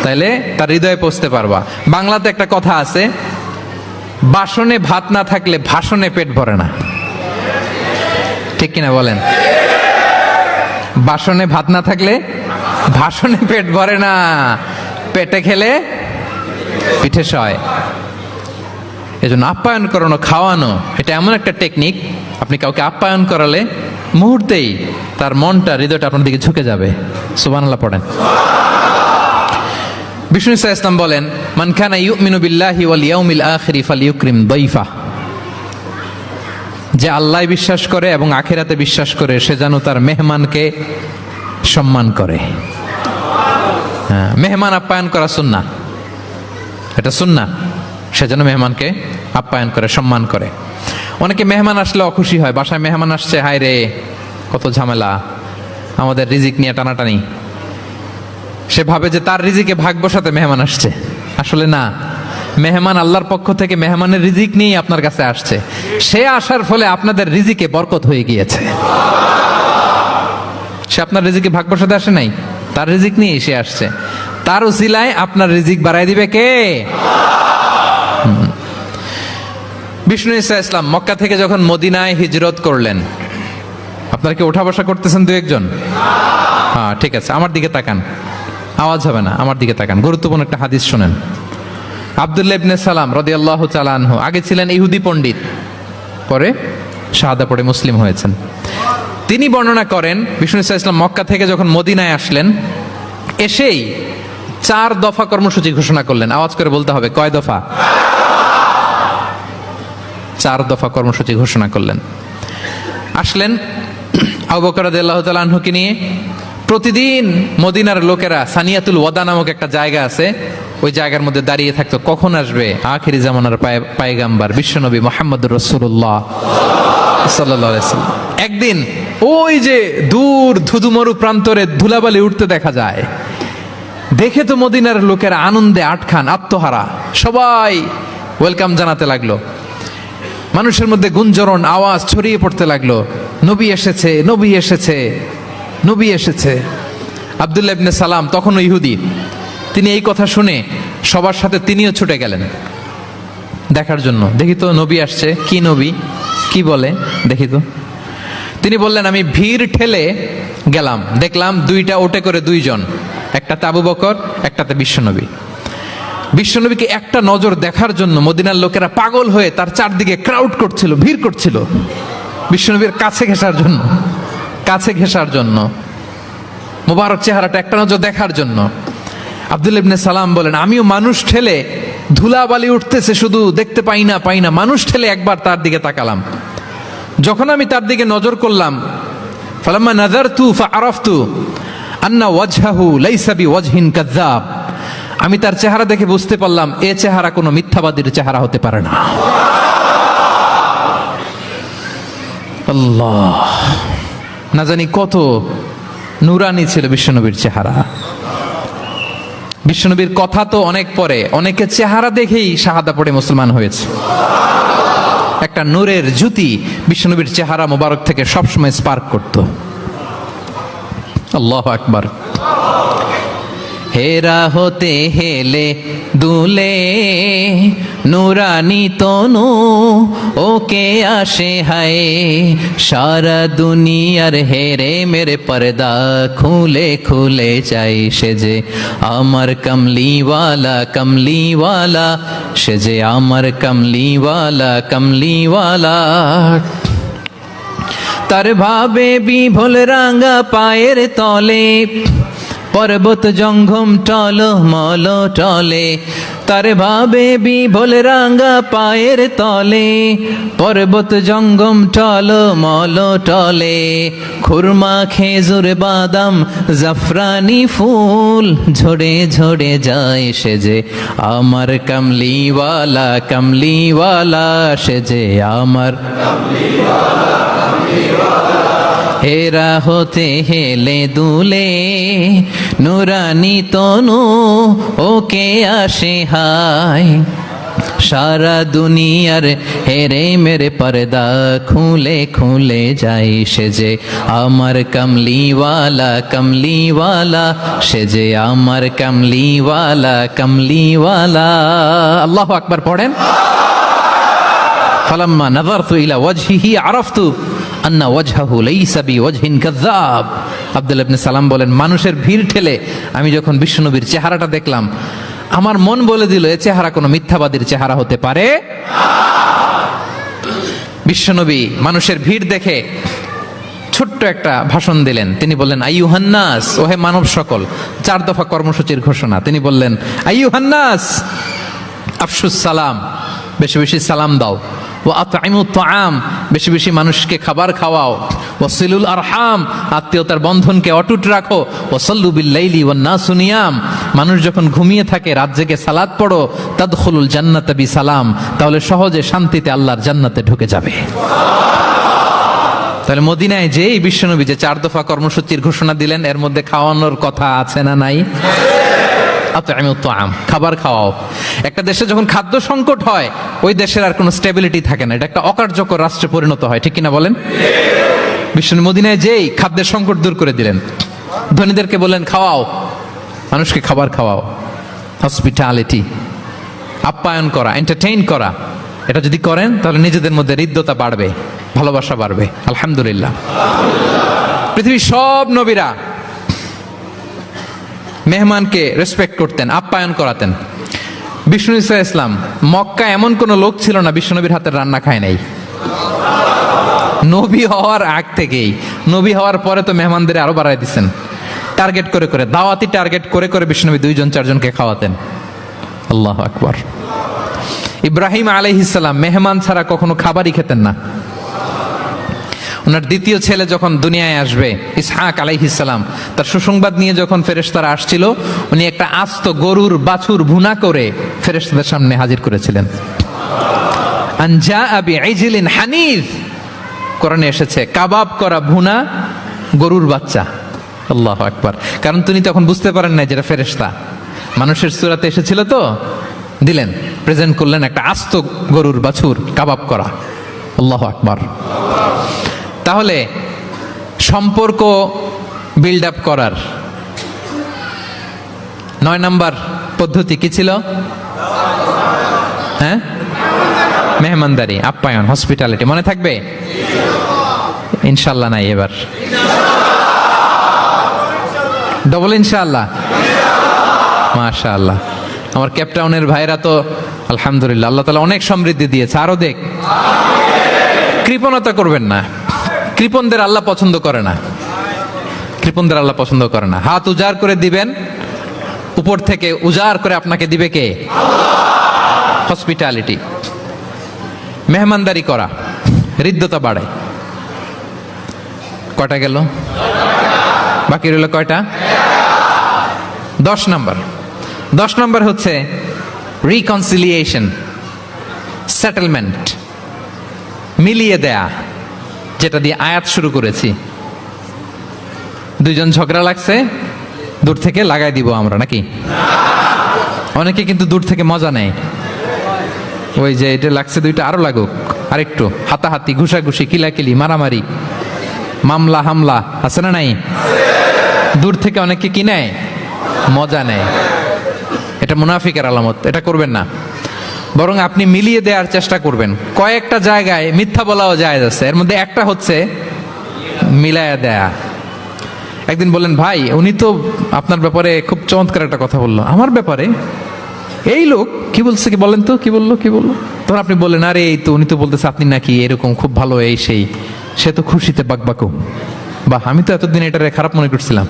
তাইলে তার হৃদয়ে পৌঁছতে পারবা। বাংলাতে একটা কথা আছে, বাসনে ভাত না থাকলে ভাষণে পেট ভরে না। ঠিক কিনা বলেন? বাসনে ভাত না থাকলে ভাষণে পেট ভরে না, পেটে খেলে পিঠে সয়। এজন্য আপ্যায়ন করানো, খাওয়ানো, এটা এমন একটা টেকনিক, আপনি কাউকে আপ্যায়ন করালে মুহূর্তেই তার মনটা, হৃদয়টা আপনার দিকে ঝুঁকে যাবে। সুবহানাল্লাহ পড়েন। বিষ্ণু ইসলাম বলেন, মান কানা ইউমিনু বিল্লাহি ওয়াল ইয়াউমিল আখিরি ফালইউকরিম দাইফা, যে আল্লাহ বিশ্বাস করে এবং আখিরাতে বিশ্বাস করে সে যেন তার মেহমানকে সম্মান করে। হ্যাঁ, মেহমান আপ্যায়ন করা সুন্নাহ, এটা সুন্নাহ। সে যেন মেহমানকে আপ্যায়ন করে, সম্মান করে। অনেকে মেহমান আসলে অখুশি হয়, বাসায় মেহমান আসছে, হায় রে কত ঝামেলা, আমাদের রিজিক নিয়ে টানাটানি। সে ভাবে যে তার রিজিকে ভাগ বসাতে মেহমান আসছে, আসলে না। মেহমান আল্লাহর পক্ষ থেকে মেহমানের রিজিক নিয়েই আপনার কাছে আসছে। সে আসার ফলে আপনাদের রিজিকে বরকত হয়ে গিয়েছে। সে আপনার রিজিকে ভাগ বসাতে আসে নাই, তার রিজিক নিয়েই সে আসছে। তার উসিলায় আপনার রিজিক বাড়াই দিবে কে? বিষ্ণু ইসা ইসলাম মক্কা থেকে যখন মদিনায় হিজরত করলেন, আপনারা কি ওঠা বসা করতেছেন দু একজন? হ্যাঁ, ঠিক আছে, আমার দিকে তাকান, আওয়াজ হবে না, আমার দিকে তাকান। গুরুত্বপূর্ণ একটা হাদিস শোনেন। আব্দুল্লাহ ইবনে সালাম রাদিয়াল্লাহু তাআলা আনহু আগে ছিলেন ইহুদি পণ্ডিত, পরে শাহাদা পড়ে মুসলিম হয়েছেন। তিনি বর্ণনা করেন বিষ্ণু ইসলাম মক্কা থেকে যখন মদিনায় আসলেন, এসেই 4 দফা কর্মসূচি ঘোষণা করলেন। আওয়াজ করে বলতে হবে, কয় দফা? 4 দফা কর্মসূচি ঘোষণা করলেন। আসলেন আবু বকর রাদিয়াল্লাহু তাআলা আনহুকে নিয়ে। প্রতিদিন মদিনার লোকেরা সানিয়াতুল ওয়াদা নামক একটা জায়গা আছে, ওই জায়গার মধ্যে দাঁড়িয়ে থাকতো, কখন আসবে আখিরি জামানার পায়গাম্বার বিশ্বনবী মুহাম্মদুর রাসূলুল্লাহ সাল্লাল্লাহু আলাইহি ওয়াসাল্লাম। একদিন ওই যে দূর ধুধুমরু প্রান্তরে ধুলাবালি উঠতে দেখা যায়। দেখে তো মদিনার লোকেরা আনন্দে আটখান, আত্মহারা, সবাই ওয়েলকাম জানাতে লাগলো। মানুষের মধ্যে গুঞ্জরণ আওয়াজ ছড়িয়ে পড়তে লাগলো, নবী এসেছে, নবী এসেছে, নবী এসেছে। আব্দুল্লাহ ইবনে সালাম তখনও ইহুদি, তিনি এই কথা শুনে সবার সাথে তিনিও ছুটে গেলেন দেখার জন্য। দেখি তো নবী আসছে, কি নবী, কি বলে দেখি তো। তিনি বললেন, আমি ভিড় ঠেলে গেলাম, দেখলাম 2টা ওটে করে 2 জন, একটাতে আবু বকর, একটাতে বিশ্বনবী। বিশ্বনবীকে একটা নজর দেখার জন্য মদিনার লোকেরা পাগল হয়ে তার চারদিকে ক্রাউড করছিল, ভিড় করছিল, বিশ্বনবীর কাছে ঘেঁষার জন্য, কাছে ঘেঁষার জন্য, মোবারক চেহারাটা একটা নজর দেখার জন্য। আব্দুল্লাহ ইবনে সালাম বলেন, আমিও মানুষ ঠেলে, ধুলাবালি উঠতেছে শুধু, দেখতে পাই না, মানুষ ঠেলে একবার তার দিকে তাকালাম। যখন আমি তার দিকে নজর করলাম, ফালাম্মা নাযারতু ফাআরাফতু আন্না ওয়াজহাহু লাইসা বিওয়াজহিন কাযযাব, আমি তার চেহারা দেখে বুঝতে পারলাম এ চেহারা কোনো মিথ্যাবাদীর চেহারা হতে পারে না। আল্লাহ, না জানি কত নুরানি ছিল বিশ্বনবীর চেহারা। বিশ্বনবীর কথা তো অনেক পরে, অনেকে চেহারা দেখেই শাহাদা পড়ে মুসলমান হয়েছে। একটা নূরের জ্যোতি বিশ্বনবীর চেহারা মোবারক থেকে সবসময় স্পার্ক করত। আল্লাহু আকবার। হেরা হতে হেলে দুলে নুরানি তনু ওকে আসে হায়, সারা দুনিয়ার হেরে মেরে পর্দা খুলে খুলে চাই সে যে আমার কমলিওয়ালা, কমলিওয়ালা সে যে আমার কমলিওয়ালা, কমলিওয়ালা। তার ভাবে বিভোল রাঙা পায়ের তলে, পর্বত জঙ্গম টল মল টলে, তার ভাবে বিভোল রাঙা পায়ের তলে, পর্বত জঙ্গম টল মল টলে, খুরমা খেজুর বাদাম জাফরানি ফুল ঝরে ঝরে যায় সে যে আমার কমলিওয়ালা, কমলিওয়ালা সে যে আমার হেরা হতে হেলে দুলে নুরানি তনু ওকে আসে হায়, সারা দুনিয়ার হেরে মেরে পর্দা খুলে খুলে যাই সে যে আমার কমলিওয়ালা, কমলিওয়ালা সে যে আমার কমলিওয়ালা, কমলিওয়ালা। আল্লাহু আকবার পড়েন। ফালাম্মা নাযারতু ইলা ওয়াজহিহি আরাফতু আন্না ওয়াজহাহু লাইসা বিওয়াজহিন কাযযাব। আব্দুল্লাহ ইবনে সালাম বলেন, মানুষের ভিড় ঠেলে আমি যখন বিশ্বনবীর চেহারাটা দেখলাম, আমার মন বলে দিল এ চেহারা কোনো মিথ্যাবাদীর চেহারা হতে পারে। বিশ্বনবী মানুষের ভিড় দেখে ছোট্ট একটা ভাষণ দিলেন। তিনি বললেন, আইয়ুহান্নাস, ওহে মানব সকল। 4 দফা কর্মসূচির ঘোষণা। তিনি বললেন, আইয়ুহান্নাস আফশুস সালাম, বেশি বেশি সালাম দাও। ও আতঈমুত তাআম, বেশি বেশি মানুষকে খাবার খাওয়াও। ওয়াসিলুল আরহাম, আত্মীয়তার বন্ধনকে অটুট রাখো। ওয়াসাল্লু বিল লাইলি ওয়ান নাসু নিয়াম, মানুষ যখন ঘুমিয়ে থাকে রাত জেগে সালাত পড়ো। তাদখুলুল জান্নাতা বিসালাম, তাহলে সহজে শান্তিতে আল্লাহর জান্নাতে ঢুকে যাবে। তাহলে মদিনায় যে এই বিশ্বনবী যে 4 দফা কর্মসূচির ঘোষণা দিলেন, এর মধ্যে খাওয়ানোর কথা আছে না নাই? আতঈমুত তাআম, খাবার খাওয়াও। একটা দেশে যখন খাদ্য সংকট হয়, ওই দেশের আর কোনো স্টেবিলিটি থাকে না, এটা একটা অকার্যকর রাষ্ট্রে পরিণত হয়, ঠিক কিনা বলেন? বিশ্বনবী মদিনায় যেই খাদ্যের সংকট দূর করে দিলেন। ধনীদেরকে বললেন খাওয়াও, মানুষকে খাবার খাওয়াও। হসপিটালিটি, আপ্যায়ন করা, এন্টারটেইন করা, এটা যদি করেন তাহলে নিজেদের মধ্যে হৃদ্যতা বাড়বে, ভালোবাসা বাড়বে। আলহামদুলিল্লাহ। পৃথিবীর সব নবীরা মেহমানকে রেসপেক্ট করতেন, আপ্যায়ন করাতেন। বিষ্ণু ইসা ইসলাম মক্কা এমন কোন লোক ছিল না বিশ্বনবীর হাতের রান্না খায় নাই। নবী হওয়ার আগ থেকেই, নবী হওয়ার পরে তো মেহমানদের আরো বাড়াই দিচ্ছেন। টার্গেট করে করে, দাওয়াতি টার্গেট করে করে বিশ্বনবী 2-4জনকে খাওয়াতেন। আল্লাহু আকবার। ইব্রাহিম আলাইহিস সালাম মেহমান ছাড়া কখনো খাবারই খেতেন না। ওনার দ্বিতীয় ছেলে যখন দুনিয়ায় আসবে, ইসহাক আলাইহিস সালাম, তার সুসংবাদ নিয়ে যখন ফেরেশতারা আসছিল, উনি একটা আস্ত গরুর বাছুর ভুনা করে ফেরেশতাদের সামনে হাজির করেছিলেন। আনজা আবি ইজলিন হানিফ, কোরআনে এসেছে কাবাব করা ভুনা গরুর বাচ্চা। আল্লাহু আকবার। কারণ তিনি তখন বুঝতে পারেন না যেটা ফেরেশতা, মানুষের সূরাতে এসেছিল তো, দিলেন, প্রেজেন্ট করলেন একটা আস্ত গরুর বাছুর কাবাব করা। আল্লাহু আকবার। তাহলে সম্পর্ক বিল্ড আপ করার 9 নম্বর পদ্ধতি কি ছিল? হ্যাঁ, মেহমানদারি, আপ্যায়ন, হসপিটালিটি। মনে থাকবে? ইনশাল্লাহ নাই এবার, ডবল ইনশাআল্লাহ। মাশাআল্লাহ। আমার ক্যাপটাউনের ভাইরা তো আলহামদুলিল্লাহ, আল্লাহ তাআলা অনেক সমৃদ্ধি দিয়েছে, আরো দেখ। কৃপণতা করবেন না, কৃপণদের আল্লাহ পছন্দ করে না, কৃপণদের আল্লাহ পছন্দ করে না। হাত উজাড় করে দিবেন, উপর থেকে উজাড় করে আপনাকে দিবে কে? হসপিটালিটি, মেহমানদারি করা হৃদ্যতা বাড়ায়। কয়টা গেল? বাকি রইল কয়টা? 10 নম্বর। 10 নম্বর হচ্ছে রিকনসিলিয়েশন, সেটেলমেন্ট, মিলিয়ে দেয়া, যেটা দিয়ে আয়াত শুরু করেছি। 2 জন ঝগড়া লাগছে, দূর থেকে লাগাই দিব আমরা, নাকি? অনেকে কিন্তু দূর থেকে মজা নেয়, ওই যে এটা লাগছে 2টা আরো লাগুক, আরেকটু হাতাহাতি, ঘুষাঘুষি, কিলাকিলি, মারামারি, মামলা হামলা, আছে না নাই? দূর থেকে অনেকে কি নেয়? মজা নেয়। এটা মুনাফিকের আলামত, এটা করবেন না। বরং আপনি মিলিয়ে দেওয়ার চেষ্টা করবেন। কয়েকটা জায়গায় মিথ্যা বলাও যায় আছে, এর মধ্যে একটা হচ্ছে মিলায়া দেয়া। একদিন বললেন, ভাই উনি তো আপনার ব্যাপারে খুব চমৎকার একটা কথা বললো। আমার ব্যাপারে? এই লোক কি বলছে, কি বলেন তো, কি বললো? তখন আপনি বললেন, আরে এই তো উনি তো বলতেছে আপনি নাকি এরকম খুব ভালো, এই সেই। সে তো খুশিতে বাকবাকু। বা আমি তো এতদিন এটারে খারাপ মনে করছিলাম,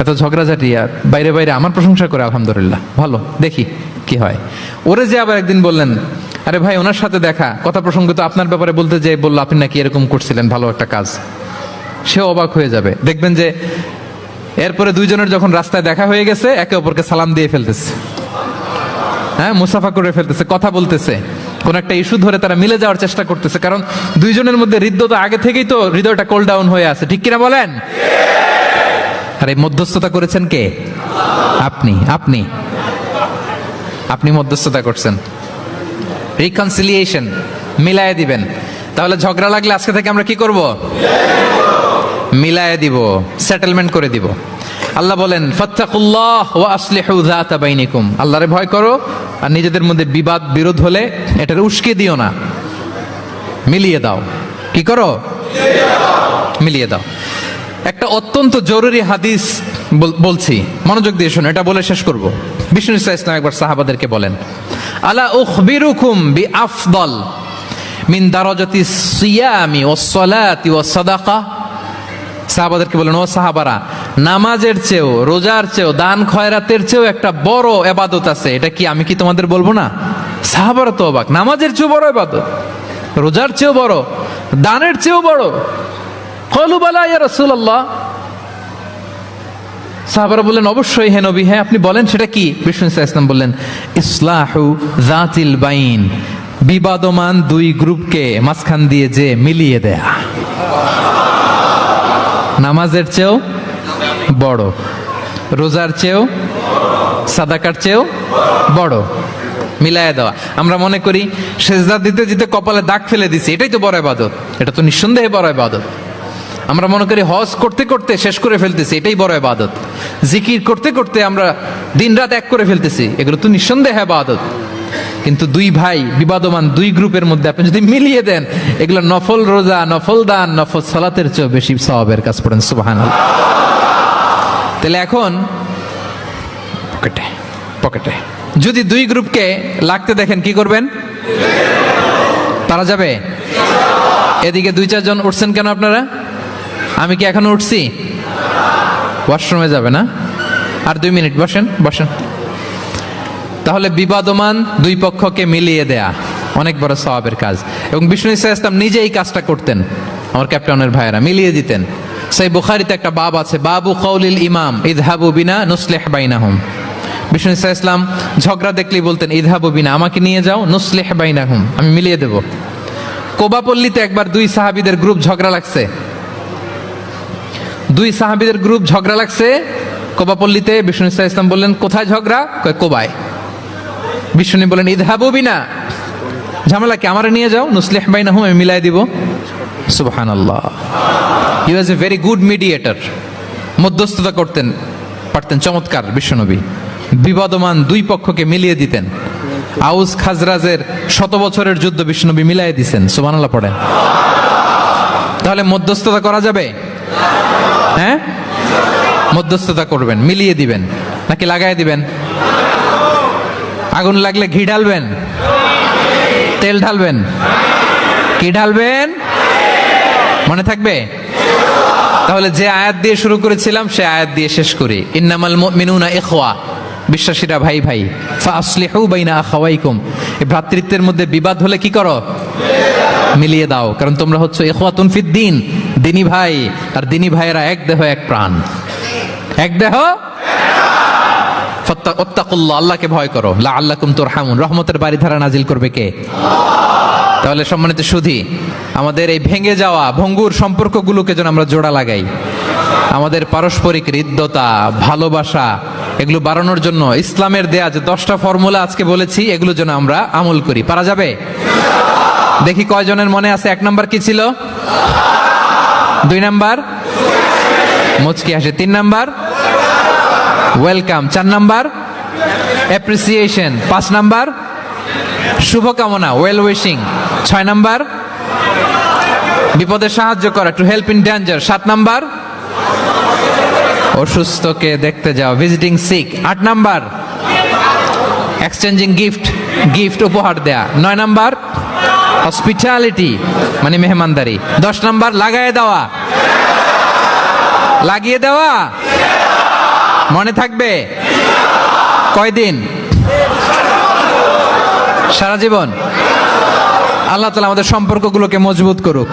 এত ঝগড়াঝাটি, আর বাইরে বাইরে আমার প্রশংসা করে, আলহামদুলিল্লাহ ভালো, দেখি কি হয়। ওরে যে আবার একদিন বললেন, আরে ভাই ওনার সাথে দেখা, কথা প্রসঙ্গ তো আপনার ব্যাপারে বলতে যে বললো আপনি নাকি এরকম করছিলেন, ভালো একটা কাজ। সে অবাক হয়ে যাবে, দেখবেন যে এরপরে 2 জনের যখন রাস্তায় দেখা হয়ে গেছে, একে অপরকে সালাম দিয়ে ফেলতেছে, হ্যাঁ, মুসাফা করে ফেলতেছে, কথা বলতেছে, কোন একটা ইস্যু ধরে তারা মিলে যাওয়ার চেষ্টা করতেছে। কারণ 2 জনের মধ্যে হৃদ্যতা আগে থেকেই তো, হৃদয়টা কোল ডাউন হয়ে আছে, ঠিক কিনা বলেন? আর এই মধ্যস্থতা করেছেন কে? আপনি আপনি আপনি মধ্যস্থতা করছেন। রিকনসিলিয়েশন, মিলায়ে দিবেন। তাহলে ঝগড়া লাগলে আজকে থেকে আমরা কি করব? মিলায়ে দিব, সেটেলমেন্ট করে দিব। আল্লাহ বলেন, ফাত্তাকুল্লাহ ওয়া আসলিহু যাতা বাইনিকুম। আল্লাহরে ভয় করো, আর নিজেদের মধ্যে বিবাদ বিরোধ হলে এটার উস্কে দিও না, মিলিয়ে দাও। কি করো? মিলিয়ে দাও। একটা অত্যন্ত জরুরি হাদিস বলছি, মনোযোগ দিয়ে শুনুন, এটা বলে শেষ করব। বিষ্ণু ইসলাম একবার সাহাবাদেরকে বলেন, আলা উখবিরুকুম বিআফদল মিন দারাজাতি সিয়ামি ওয়াস সালাতি ওয়াস সাদাকা। সাহাবাদেরকে বলেন, ও সাহাবারা, নামাজের চেয়েও, রোজার চেয়েও, দান খয়রাতের চেয়েও একটা বড় ইবাদত আছে, এটা কি আমি কি তোমাদের বলবো না? সাহাবারা তো অবাক, নামাজের চেয়েও বড় ইবাদত, রোজার চেয়েও বড়, দানের চেয়েও বড়। ক্বালু বালা ইয়া রাসূলুল্লাহ। সাহাবারা বললেন, অবশ্যই হে নবী, হ্যাঁ আপনি বলেন সেটা কি? বিষ্ণু ইসলাম বললেন, ইসলাহু যাতিল বাইন, বিবাদমান 2 গ্রুপকে মাঝখান দিয়ে যে মিলিয়ে দেয়া। নামাজের চেয়েও বড়, রোজার চেয়েও, সাদাকার চেয়েও বড়, মিলায়া দেওয়া। আমরা মনে করি সেজদা দিতে দিতে কপালে দাগ ফেলে দিছি, এটাই তো বড় ইবাদত। এটা তো নিঃসন্দেহে বড় ইবাদত। আমরা মনে করি হজ করতে করতে শেষ করে ফেলতেছি, এটাই বড় ইবাদত। জিকির করতে করতে আমরা দিন রাত এক করে ফেলতেছি, এগুলো তো নিঃসন্দেহে ইবাদত। কিন্তু দুই ভাই বিবাদমান দুই গ্রুপের মধ্যে আপনি যদি মিলিয়ে দেন, এগুলো নফল রোজা, নফল দান, নফল সালাতের চেয়ে বেশি সওয়াবের কাজ। পড়েন সুবহানাল্লাহ। তাহলে এখন পকেটে পকেটে যদি দুই গ্রুপকে লাগতে দেখেন কি করবেন? পারা যাবে? এদিকে 2-4 জন উঠছেন কেন আপনারা? আমি কি এখনো উঠছি? ওয়াশরুমে যাবে না? আর 2 মিনিট বসেন বসেন। তাহলে বিবাদমান দুই পক্ষকে মিলিয়ে দেয়া অনেক বড় সওয়াবের কাজ, এবং বিষ্ণু ইসা ইসলাম নিজে এই কাজটা করতেন। আমার ক্যাপ্টেনের ভাইয়েরা মিলিয়ে দিতেন। সেই বুখারীতে একটা বাব আছে, বাবু কওলিল ইমাম ইযহাবু বিনা নুসলিহ বাইনাহুম। বিষ্ণু ইসা ইসলাম ঝগড়া দেখলেই বলতেন ইযহাবু বিনা, আমাকে নিয়ে যাও, নুসলিহ বাইনাহুম, আমি মিলিয়ে দেব। কোবাপল্লীতে একবার দুই সাহাবীদের গ্রুপ ঝগড়া লাগছে। দুই সাহাবীদের গ্রুপ ঝগড়া লাগছে কোবাপল্লীতে। বিষ্ণু ইসা ইসলাম বললেন কোথায় ঝগড়া? কয় কোবায়। বিষ্ণু বলেন ইযহাবু বিনা, ঝামেলা কি, আমারে নিয়ে যাও, নুসলিহ বাইনাহুম, আমি মিলাই দিব। সুবহানাল্লাহ। হি ওয়াজ এ ভেরি গুড মিডিয়েটর। মধ্যস্থতা করতেন পারতেন চমৎকার বিশ্বনবী। বিবাদমান দুই পক্ষকে মিলিয়ে দিতেন। আউস খাজরাজের 100 বছরের যুদ্ধ বিশ্বনবী মিলাই দিয়েছেন। সুবহানাল্লাহ পড়েন। তাহলে মধ্যস্থতা করা যাবে? হ্যাঁ, মধ্যস্থতা করবেন, মিলিয়ে দিবেন নাকি লাগাই দিবেন? আগুন লাগলে ঘি ঢালবেন, তেল ঢালবেন, কি ঢালবেন? মনে থাকবে? তাহলে যে আয়াত দিয়ে শুরু করেছিলাম সে আয়াত দিয়ে শেষ করি। ইন্নামাল মুমিনুনা ইখওয়া, বিশ্বাসীরা ভাই ভাই। ফাসলিহু বাইনা আখাওয়াইকুম, এই ভ্রাতৃত্বের মধ্যে বিবাদ হলে কি করো? মিলিয়ে দাও, কারণ তোমরা হচ্ছে ইখওয়াতুন ফিদ্দিন, দিনী ভাই। আর দিনী ভাইয়েরা এক দেহ এক প্রাণ, এক দেহ। ফাত্তাকুল্লাহ, আল্লাহকে ভয় করো। লাআল্লাকুম তুরহামুন, রহমতের বাড়িধারা নাজিল করবে কে? তাহলে সম্মানিত সুধী, আমাদের এই ভেঙে যাওয়া ভঙ্গুর সম্পর্কগুলোকে যেন আমরা জোড়া লাগাই। আমাদের পারস্পরিক হৃদ্যতা, ভালোবাসা, এগুলো বাড়ানোর জন্য ইসলামের দেয়া যে 10টা ফর্মুলা আজকে বলেছি, এগুলো যেন আমরা আমল করি। পারা যাবে? দেখি কয়জনের মনে আছে। 1 নাম্বার কি ছিল? 2 নাম্বার মুচকি হাসি। 3 number welcome. 4 number appreciation. 5 number শুভকামনা, ওয়েল উইশিং। 6 নাম্বার বিপদে সাহায্য করা, to help in danger. 7 number অসুস্থকে দেখতে যাও, visiting sick. 8 number exchanging gift, gift উপহার দেয়া। 9 নাম্বার হসপিটালিটি মানে মেহমানদারি। 10 নাম্বার লাগায় দেওয়া, লাগিয়ে দেওয়া। মনে থাকবে? কয়দিন? সারা জীবন। আল্লাহ তাআলা আমাদের সম্পর্কগুলোকে মজবুত করুক।